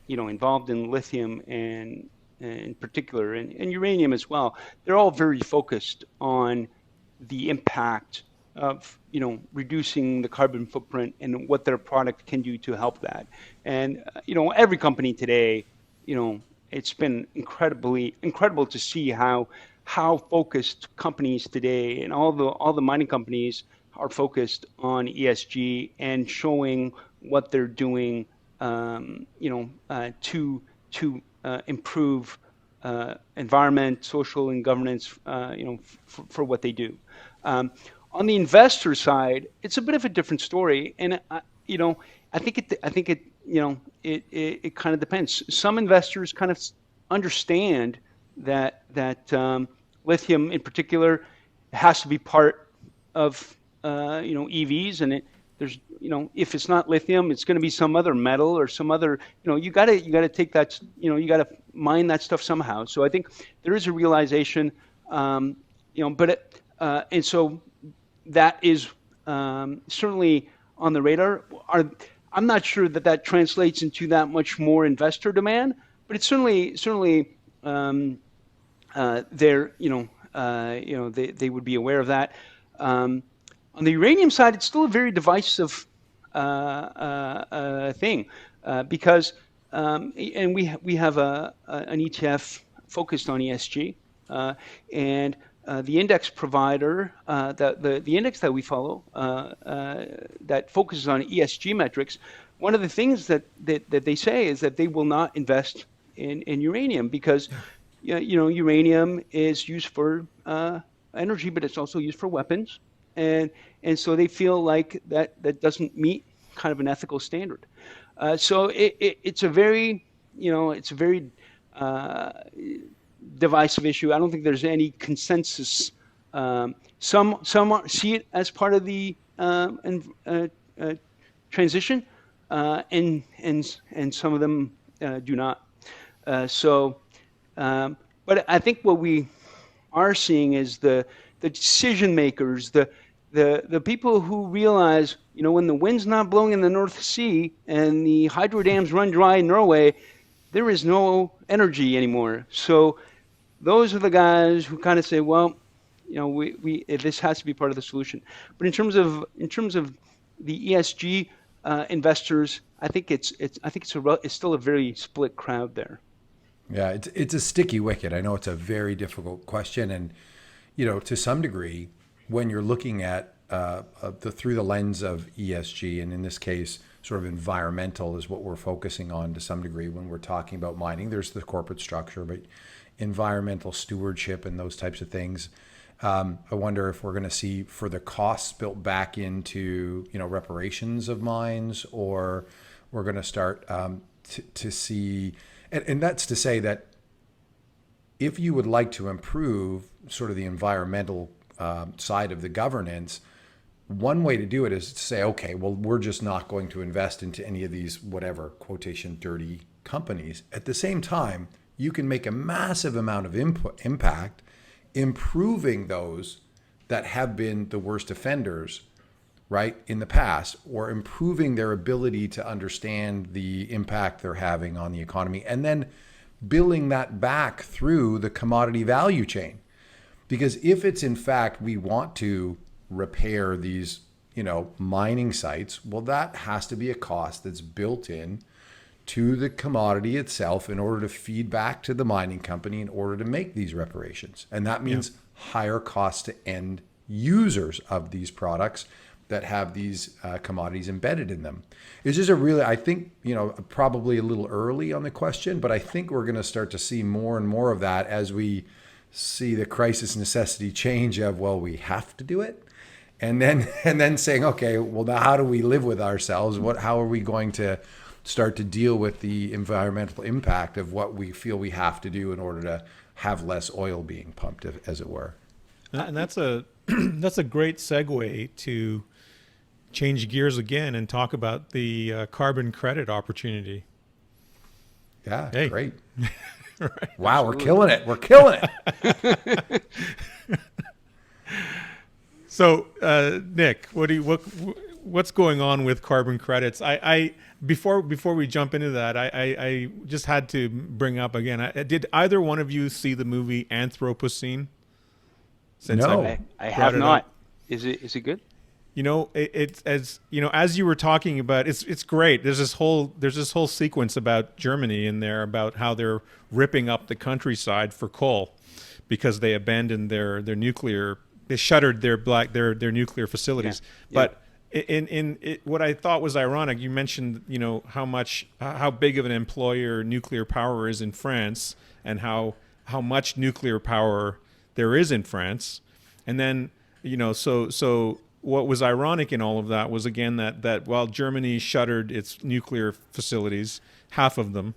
involved in lithium and in particular, and uranium as well, they're all very focused on the impact of reducing the carbon footprint and what their product can do to help that. And every company today, it's been incredible to see how focused companies today, and all the mining companies are focused on ESG and showing what they're doing to improve environment, social, and governance, for what they do. On the investor side, it's a bit of a different story, and I think it kind of depends. Some investors kind of understand that lithium, in particular, has to be part of EVs, and there's if it's not lithium, it's going to be some other metal or some other, you got to take that, you got to mine that stuff somehow. So I think there is a realization, and so that is certainly on the radar. I'm not sure that translates into that much more investor demand, but it's certainly they would be aware of that. On the uranium side, it's still a very divisive thing, because and we have an ETF focused on ESG, and the index provider, the index that we follow, that focuses on ESG metrics. One of the things that they say is that they will not invest in uranium because uranium is used for energy, but it's also used for weapons. And so they feel like that doesn't meet kind of an ethical standard. So it's a very divisive issue. I don't think there's any consensus Some see it as part of the transition, and some of them do not. But I think what we are seeing is the decision makers, the people who realize, when the wind's not blowing in the North Sea and the hydro dams run dry in Norway, there is no energy anymore. So those are the guys who kind of say, well, this has to be part of the solution. But in terms of the ESG investors, I think it's still a very split crowd there. Yeah, it's a sticky wicket. I know it's a very difficult question, and to some degree, when you're looking at through the lens of ESG, and in this case, sort of environmental is what we're focusing on to some degree when we're talking about mining. There's the corporate structure, but environmental stewardship and those types of things. I wonder if we're going to see further costs built back into reparations of mines, or we're going to start to see. And that's to say that if you would like to improve sort of the environmental side of the governance, one way to do it is to say, okay, well, we're just not going to invest into any of these, whatever, quotation, dirty companies. At the same time, you can make a massive amount of impact improving those that have been the worst offenders, right, in the past, or improving their ability to understand the impact they're having on the economy, and then billing that back through the commodity value chain. Because if it's in fact we want to repair these, mining sites, well, that has to be a cost that's built in to the commodity itself in order to feed back to the mining company in order to make these reparations. And that means higher costs to end users of these products that have these commodities embedded in them. It's just I think, probably a little early on the question, but I think we're going to start to see more and more of that as we see the crisis necessity change of, well, we have to do it. And then saying, okay, well, now how do we live with ourselves? How are we going to start to deal with the environmental impact of what we feel we have to do in order to have less oil being pumped, as it were? And that's a great segue to change gears again and talk about the carbon credit opportunity. Yeah, hey. Great. Right. Wow, Absolutely. We're killing it. So, Nick, what's going on with carbon credits? Before we jump into that, I just had to bring up again. Did either one of you see the movie Anthropocene? No, I have not. Is it good? It's as as you were talking about, it's great. There's this whole sequence about Germany in there, about how they're ripping up the countryside for coal because they abandoned their nuclear. They shuttered their nuclear facilities. Yeah. But what I thought was ironic, you mentioned how big of an employer nuclear power is in France, and how much nuclear power there is in France, and then so what was ironic in all of that was, again, that while Germany shuttered its nuclear facilities, half of them,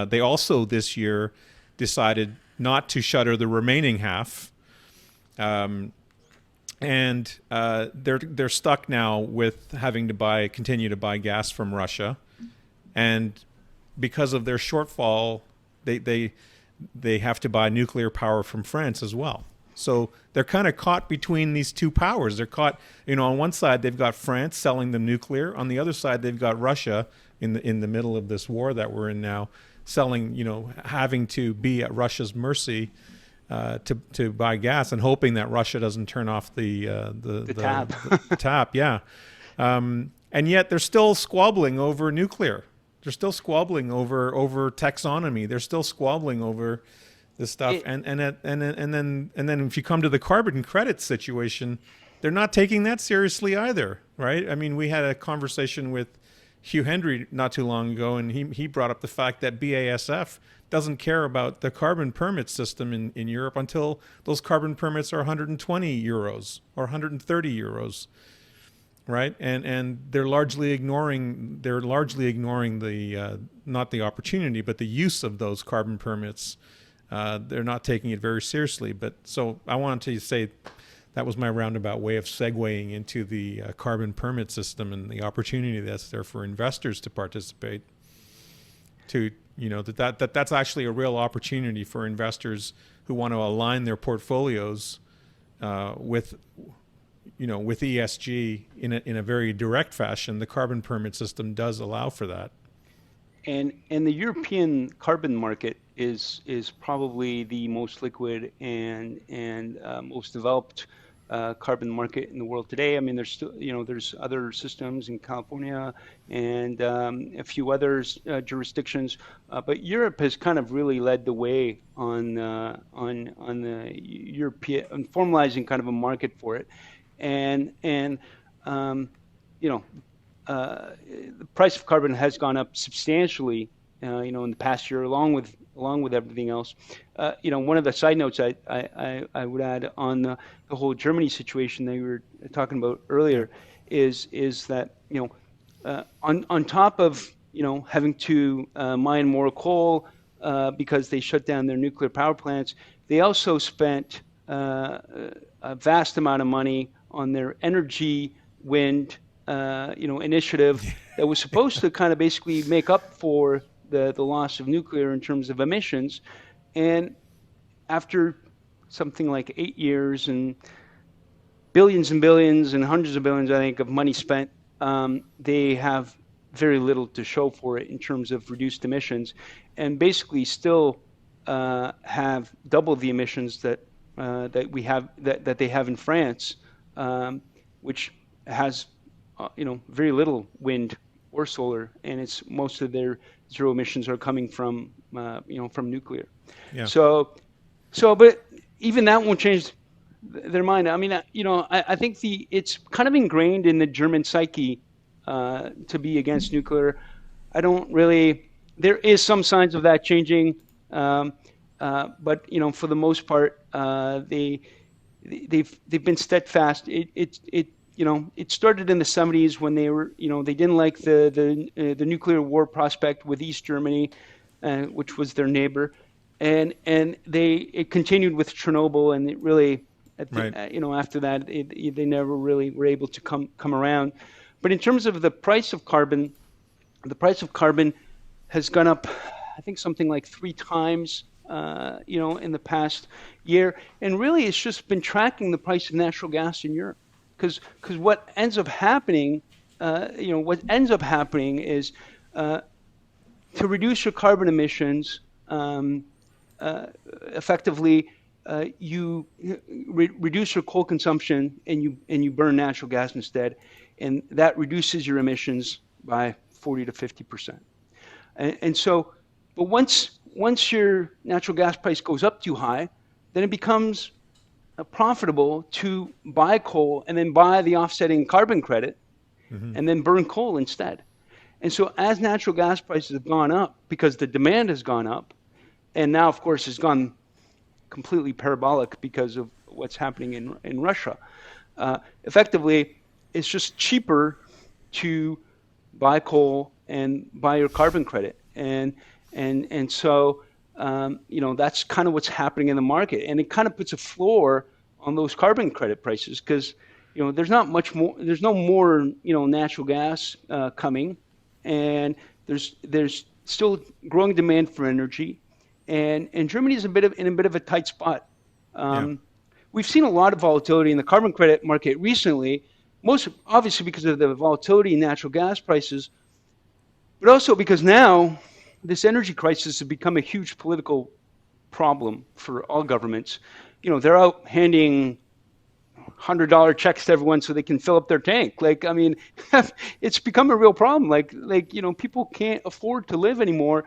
they also this year decided not to shutter the remaining half. And they're stuck now with having to continue to buy gas from Russia, and because of their shortfall, they have to buy nuclear power from France as well. So they're kind of caught between these two powers. They're caught, on one side they've got France selling them nuclear, on the other side they've got Russia in the middle of this war that we're in now, selling, having to be at Russia's mercy. To buy gas and hoping that Russia doesn't turn off the tap. the tap, yeah. And yet they're still squabbling over nuclear. They're still squabbling over taxonomy. They're still squabbling over this stuff. And then if you come to the carbon credit situation, they're not taking that seriously either, right? I mean, we had a conversation with Hugh Hendry not too long ago, and he brought up the fact that BASF doesn't care about the carbon permit system in Europe until those carbon permits are 120 euros or 130 euros, right? And they're largely ignoring the not the opportunity, but the use of those carbon permits. They're not taking it very seriously. But so I wanted to say that was my roundabout way of segueing into the carbon permit system and the opportunity that's there for investors to participate. To that's actually a real opportunity for investors who want to align their portfolios with ESG in a very direct fashion. The carbon permit system does allow for that. And the European carbon market is probably the most liquid and most developed carbon market in the world today. I mean, there's still, there's other systems in California and a few other jurisdictions, but Europe has kind of really led the way on the European, on formalizing kind of a market for it, and the price of carbon has gone up substantially, in the past year, along with everything else. One of the side notes I would add on the whole Germany situation that you were talking about earlier is that on top of having to mine more coal because they shut down their nuclear power plants, they also spent a vast amount of money on their energy wind initiative that was supposed to kind of basically make up for the loss of nuclear in terms of emissions. And after something like 8 years and billions and hundreds of billions, I think, of money spent, they have very little to show for it in terms of reduced emissions, and basically still have double the emissions that they have in France, which has very little wind or solar, and it's most of their zero emissions are coming from from nuclear. Yeah. So, but even that won't change their mind. I mean, I think it's kind of ingrained in the German psyche to be against nuclear. I don't really. There is some signs of that changing, but for the most part, they've been steadfast. It started in the 70s when they were, they didn't like the nuclear war prospect with East Germany, which was their neighbor, and it continued with Chernobyl, and it really, after that, they never really were able to come around. But in terms of the price of carbon has gone up, I think something like 3 times, in the past year, and really it's just been tracking the price of natural gas in Europe. Because what ends up happening, is to reduce your carbon emissions, effectively, you reduce your coal consumption and you burn natural gas instead, and that reduces your emissions by 40 to 50%. And so, but once your natural gas price goes up too high, then it becomes profitable to buy coal and then buy the offsetting carbon credit, and then burn coal instead. And so as natural gas prices have gone up because the demand has gone up, and now of course has gone completely parabolic because of what's happening in Russia, effectively it's just cheaper to buy coal and buy your carbon credit. And so that's kind of what's happening in the market, and it kind of puts a floor on those carbon credit prices, because there's no more natural gas coming, and there's still growing demand for energy, and Germany is in a bit of a tight spot. We've seen a lot of volatility in the carbon credit market recently, most obviously because of the volatility in natural gas prices, but also because now this energy crisis has become a huge political problem for all governments. They're out handing $100 checks to everyone so they can fill up their tank. It's become a real problem. People can't afford to live anymore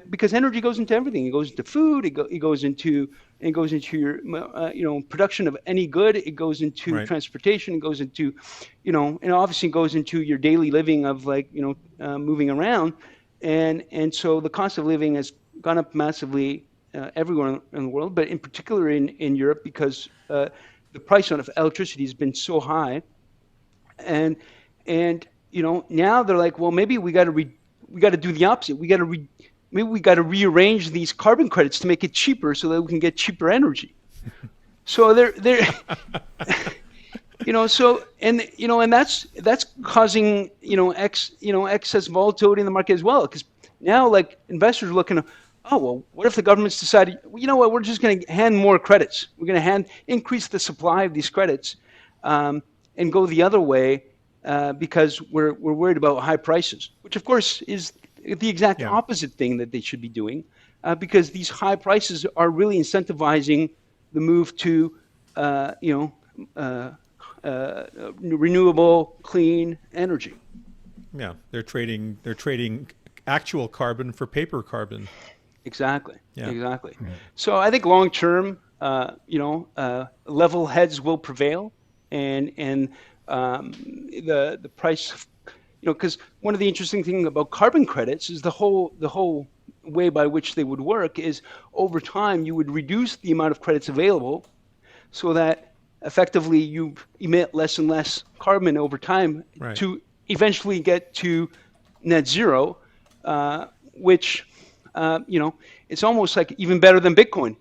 because energy goes into everything. It goes into food. It goes into your production of any good. It goes into transportation. It goes into and obviously it goes into your daily living of moving around. And so the cost of living has gone up massively everywhere in the world, but in particular in Europe, because the price of electricity has been so high. And now they're like, well, maybe we got to do the opposite. Maybe we got to rearrange these carbon credits to make it cheaper so that we can get cheaper energy. So they're so and that's causing excess volatility in the market as well, because now like investors are looking, oh well, what if the government's decided, you know what, we're just going to hand more credits, we're going to increase the supply of these credits, and go the other way, because we're worried about high prices, which of course is the exact opposite thing that they should be doing, because these high prices are really incentivizing the move to renewable, clean energy. Yeah, they're trading actual carbon for paper carbon. Exactly. Yeah. Exactly. Right. So I think long term, level heads will prevail, and the price, because one of the interesting things about carbon credits is the whole way by which they would work is over time you would reduce the amount of credits available, so that effectively you emit less and less carbon over time, right, to eventually get to net zero, which it's almost like even better than Bitcoin.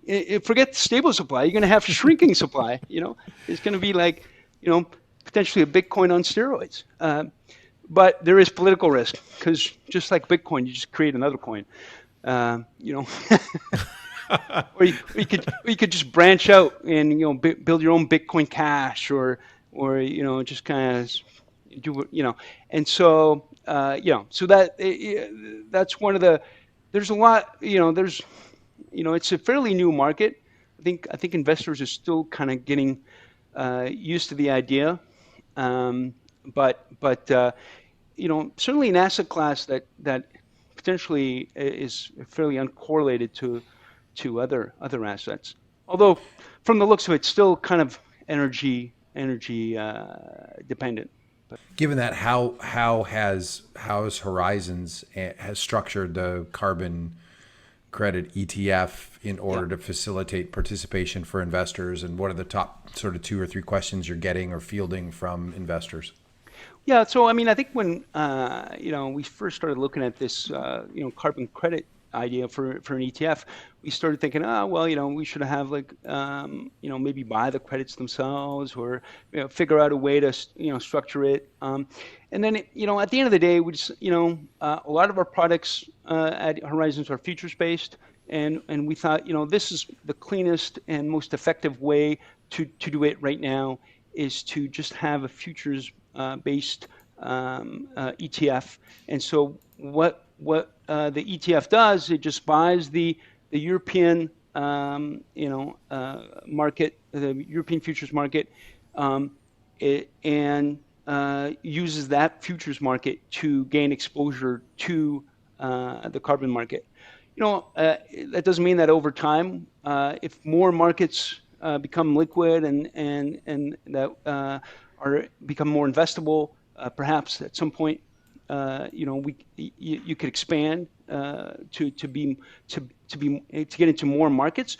Forget stable supply, you're going to have shrinking supply. It's going to be like potentially a Bitcoin on steroids. But there is political risk, because just like Bitcoin, you just create another coin. Or you could just branch out and build your own Bitcoin Cash, or just kind of do and so so that's one of the. There's a lot, it's a fairly new market. I think investors are still kind of getting used to the idea, but certainly an asset class that potentially is fairly uncorrelated to other assets. Although from the looks of it, still kind of energy dependent. Given that, how has Horizons has structured the carbon credit ETF in order to facilitate participation for investors, and what are the top sort of 2 or 3 questions you're getting or fielding from investors? Yeah, so I mean, I think when we first started looking at this carbon credit idea for an ETF, we started thinking, we should have like maybe buy the credits themselves, or figure out a way to structure it, and then at the end of the day, we just a lot of our products at Horizons are futures based, and we thought this is the cleanest and most effective way to do it right now, is to just have a futures based ETF. And so what the ETF does, it just buys the European market, the European futures market, and uses that futures market to gain exposure to the carbon market. That doesn't mean that over time, if more markets become liquid and that become more investable, perhaps at some point, you could expand to get into more markets.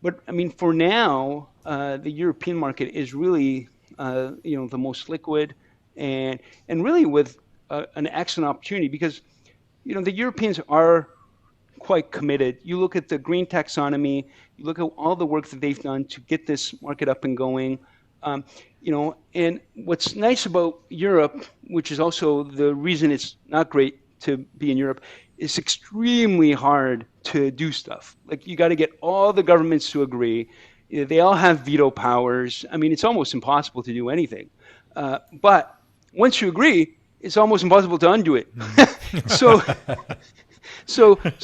But I mean, for now, the European market is really the most liquid, and really with an excellent opportunity, because the Europeans are quite committed. You look at the green taxonomy, you look at all the work that they've done to get this market up and going. And what's nice about Europe, which is also the reason it's not great to be in Europe, is extremely hard to do stuff. Like, you got to get all the governments to agree. They all have veto powers. I mean, it's almost impossible to do anything. But once you agree, it's almost impossible to undo it. So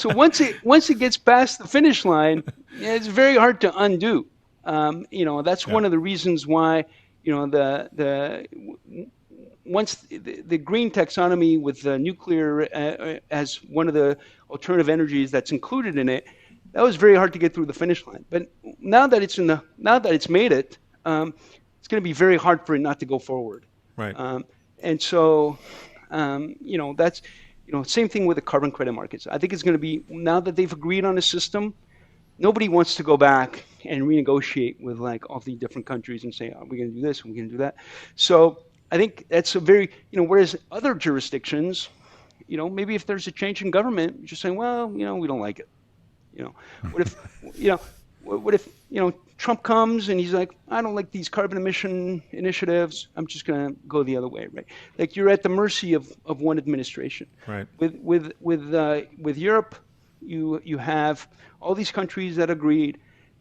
once it gets past the finish line, it's very hard to undo. That's one of the reasons why once the green taxonomy with the nuclear as one of the alternative energies that's included in it, that was very hard to get through the finish line. But now that it's made it, it's going to be very hard for it not to go forward. Right. And so that's same thing with the carbon credit markets. I think it's going to be, now that they've agreed on a system, nobody wants to go back and renegotiate with like all the different countries and say, are we going to do this? Are we going to do that? So I think that's a very, whereas other jurisdictions, maybe if there's a change in government, just saying, well, we don't like it. What if Trump comes and he's like, I don't like these carbon emission initiatives. I'm just going to go the other way, right? Like you're at the mercy of one administration. Right. With Europe, you have all these countries that agreed,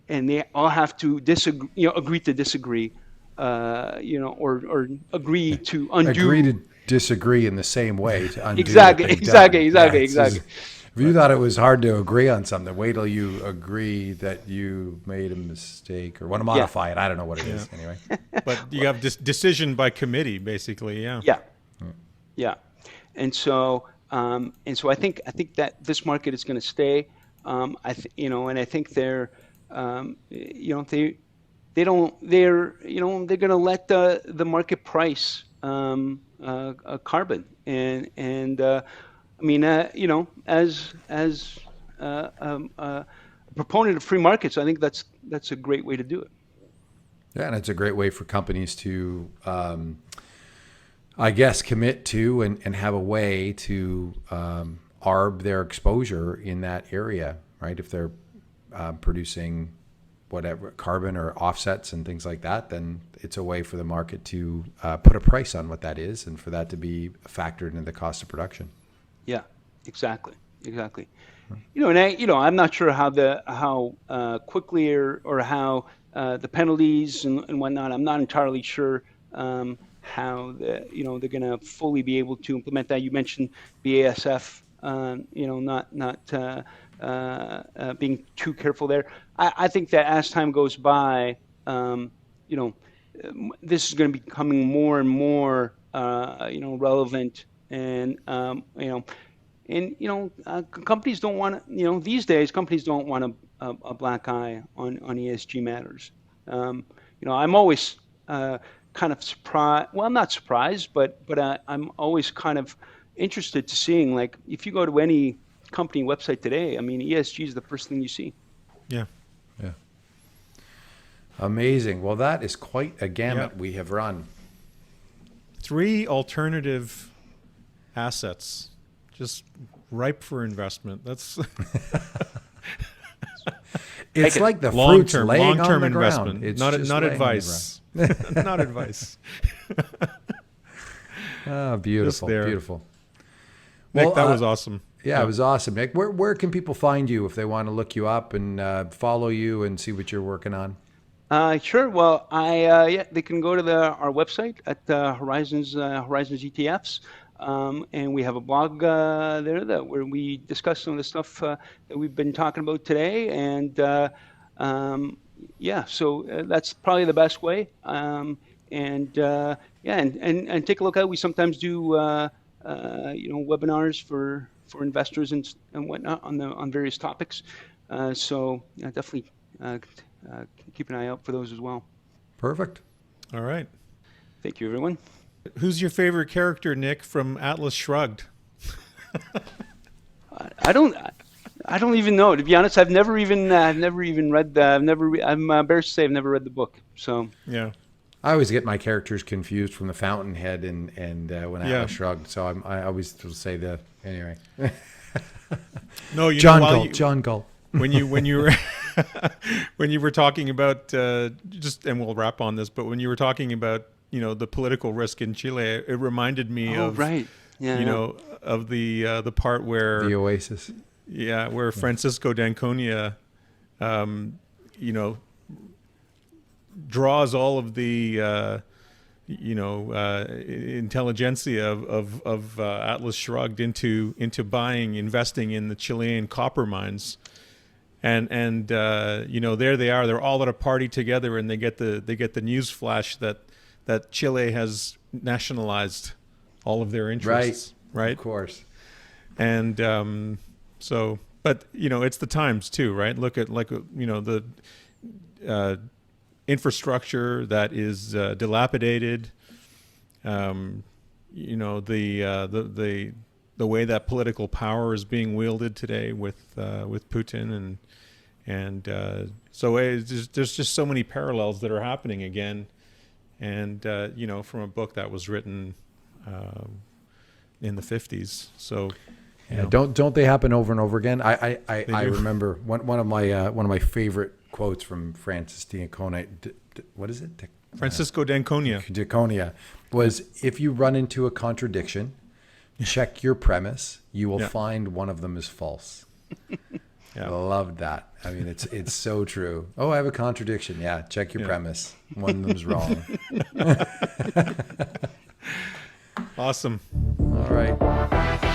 and they all have to disagree, agree to disagree, or agree to undo. Agree to disagree in the same way to undo. Exactly. If you thought it was hard to agree on something, wait till you agree that you made a mistake or want to modify it. I don't know what it is anyway. But you have this decision by committee, basically. Yeah. Yeah. And so I think that this market is going to stay. And I think they're going to let the market price carbon and as a proponent of free markets, I think that's a great way to do it. Yeah, and it's a great way for companies to, I guess, commit to and have a way to arb their exposure in that area, right? If they're producing whatever carbon or offsets and things like that, then it's a way for the market to put a price on what that is and for that to be factored into the cost of production. Yeah, exactly. I'm not sure how quickly or how the penalties and whatnot. I'm not entirely sure how they're going to fully be able to implement that. You mentioned BASF, not being too careful there. I think that as time goes by, this is going to be becoming more and more relevant. And companies don't want to, these days companies don't want a black eye on ESG matters. I'm always kind of surprised. Well, I'm not surprised, but I'm always kind of interested to seeing, like, if you go to any company website today, I mean, ESG is the first thing you see. Yeah. Amazing. Well, that is quite a gamut we have run. 3 alternative assets, just ripe for investment. That's it's like the fruits laying on the long-term ground. investment. It's Not advice. Not advice. Beautiful. Beautiful. Nick, that was awesome. Yeah, it was awesome. Nick, where can people find you if they want to look you up and follow you and see what you're working on? Sure. Well, they can go to our website at Horizons ETFs, and we have a blog there where we discuss some of the stuff that we've been talking about today. And so that's probably the best way. And take a look at it. We sometimes do webinars for investors and whatnot on various topics. So definitely. Keep an eye out for those as well. Perfect. All right. Thank you, everyone. Who's your favorite character, Nick, from Atlas Shrugged? I don't even know. To be honest, I've never even read I'm embarrassed to say I've never read the book. So yeah. I always get my characters confused from the Fountainhead and when Atlas Shrugged. So I always say anyway. No, John Galt. When you were when you were talking about and we'll wrap on this, but when you were talking about the political risk in Chile, it reminded me of of the part where the Oasis, where Francisco d'Anconia, draws all of the intelligentsia of Atlas Shrugged into investing in the Chilean copper mines. And there they are. They're all at a party together, and they get the news flash that Chile has nationalized all of their interests. Right. Of course. And but it's the times too, right? Look at the infrastructure that is dilapidated. The way that political power is being wielded today with Putin and so there's just so many parallels that are happening again, and from a book that was written in the 50s. So don't they happen over and over again? I remember one of my favorite quotes from Francis D'Ancona. What is it? Francisco d'Ancona. D'Ancona was, if you run into a contradiction, check your premise. You will find one of them is false. I loved that. I mean, it's so true. Oh, I have a contradiction. Yeah, check your premise. One of them's wrong. Awesome. All right.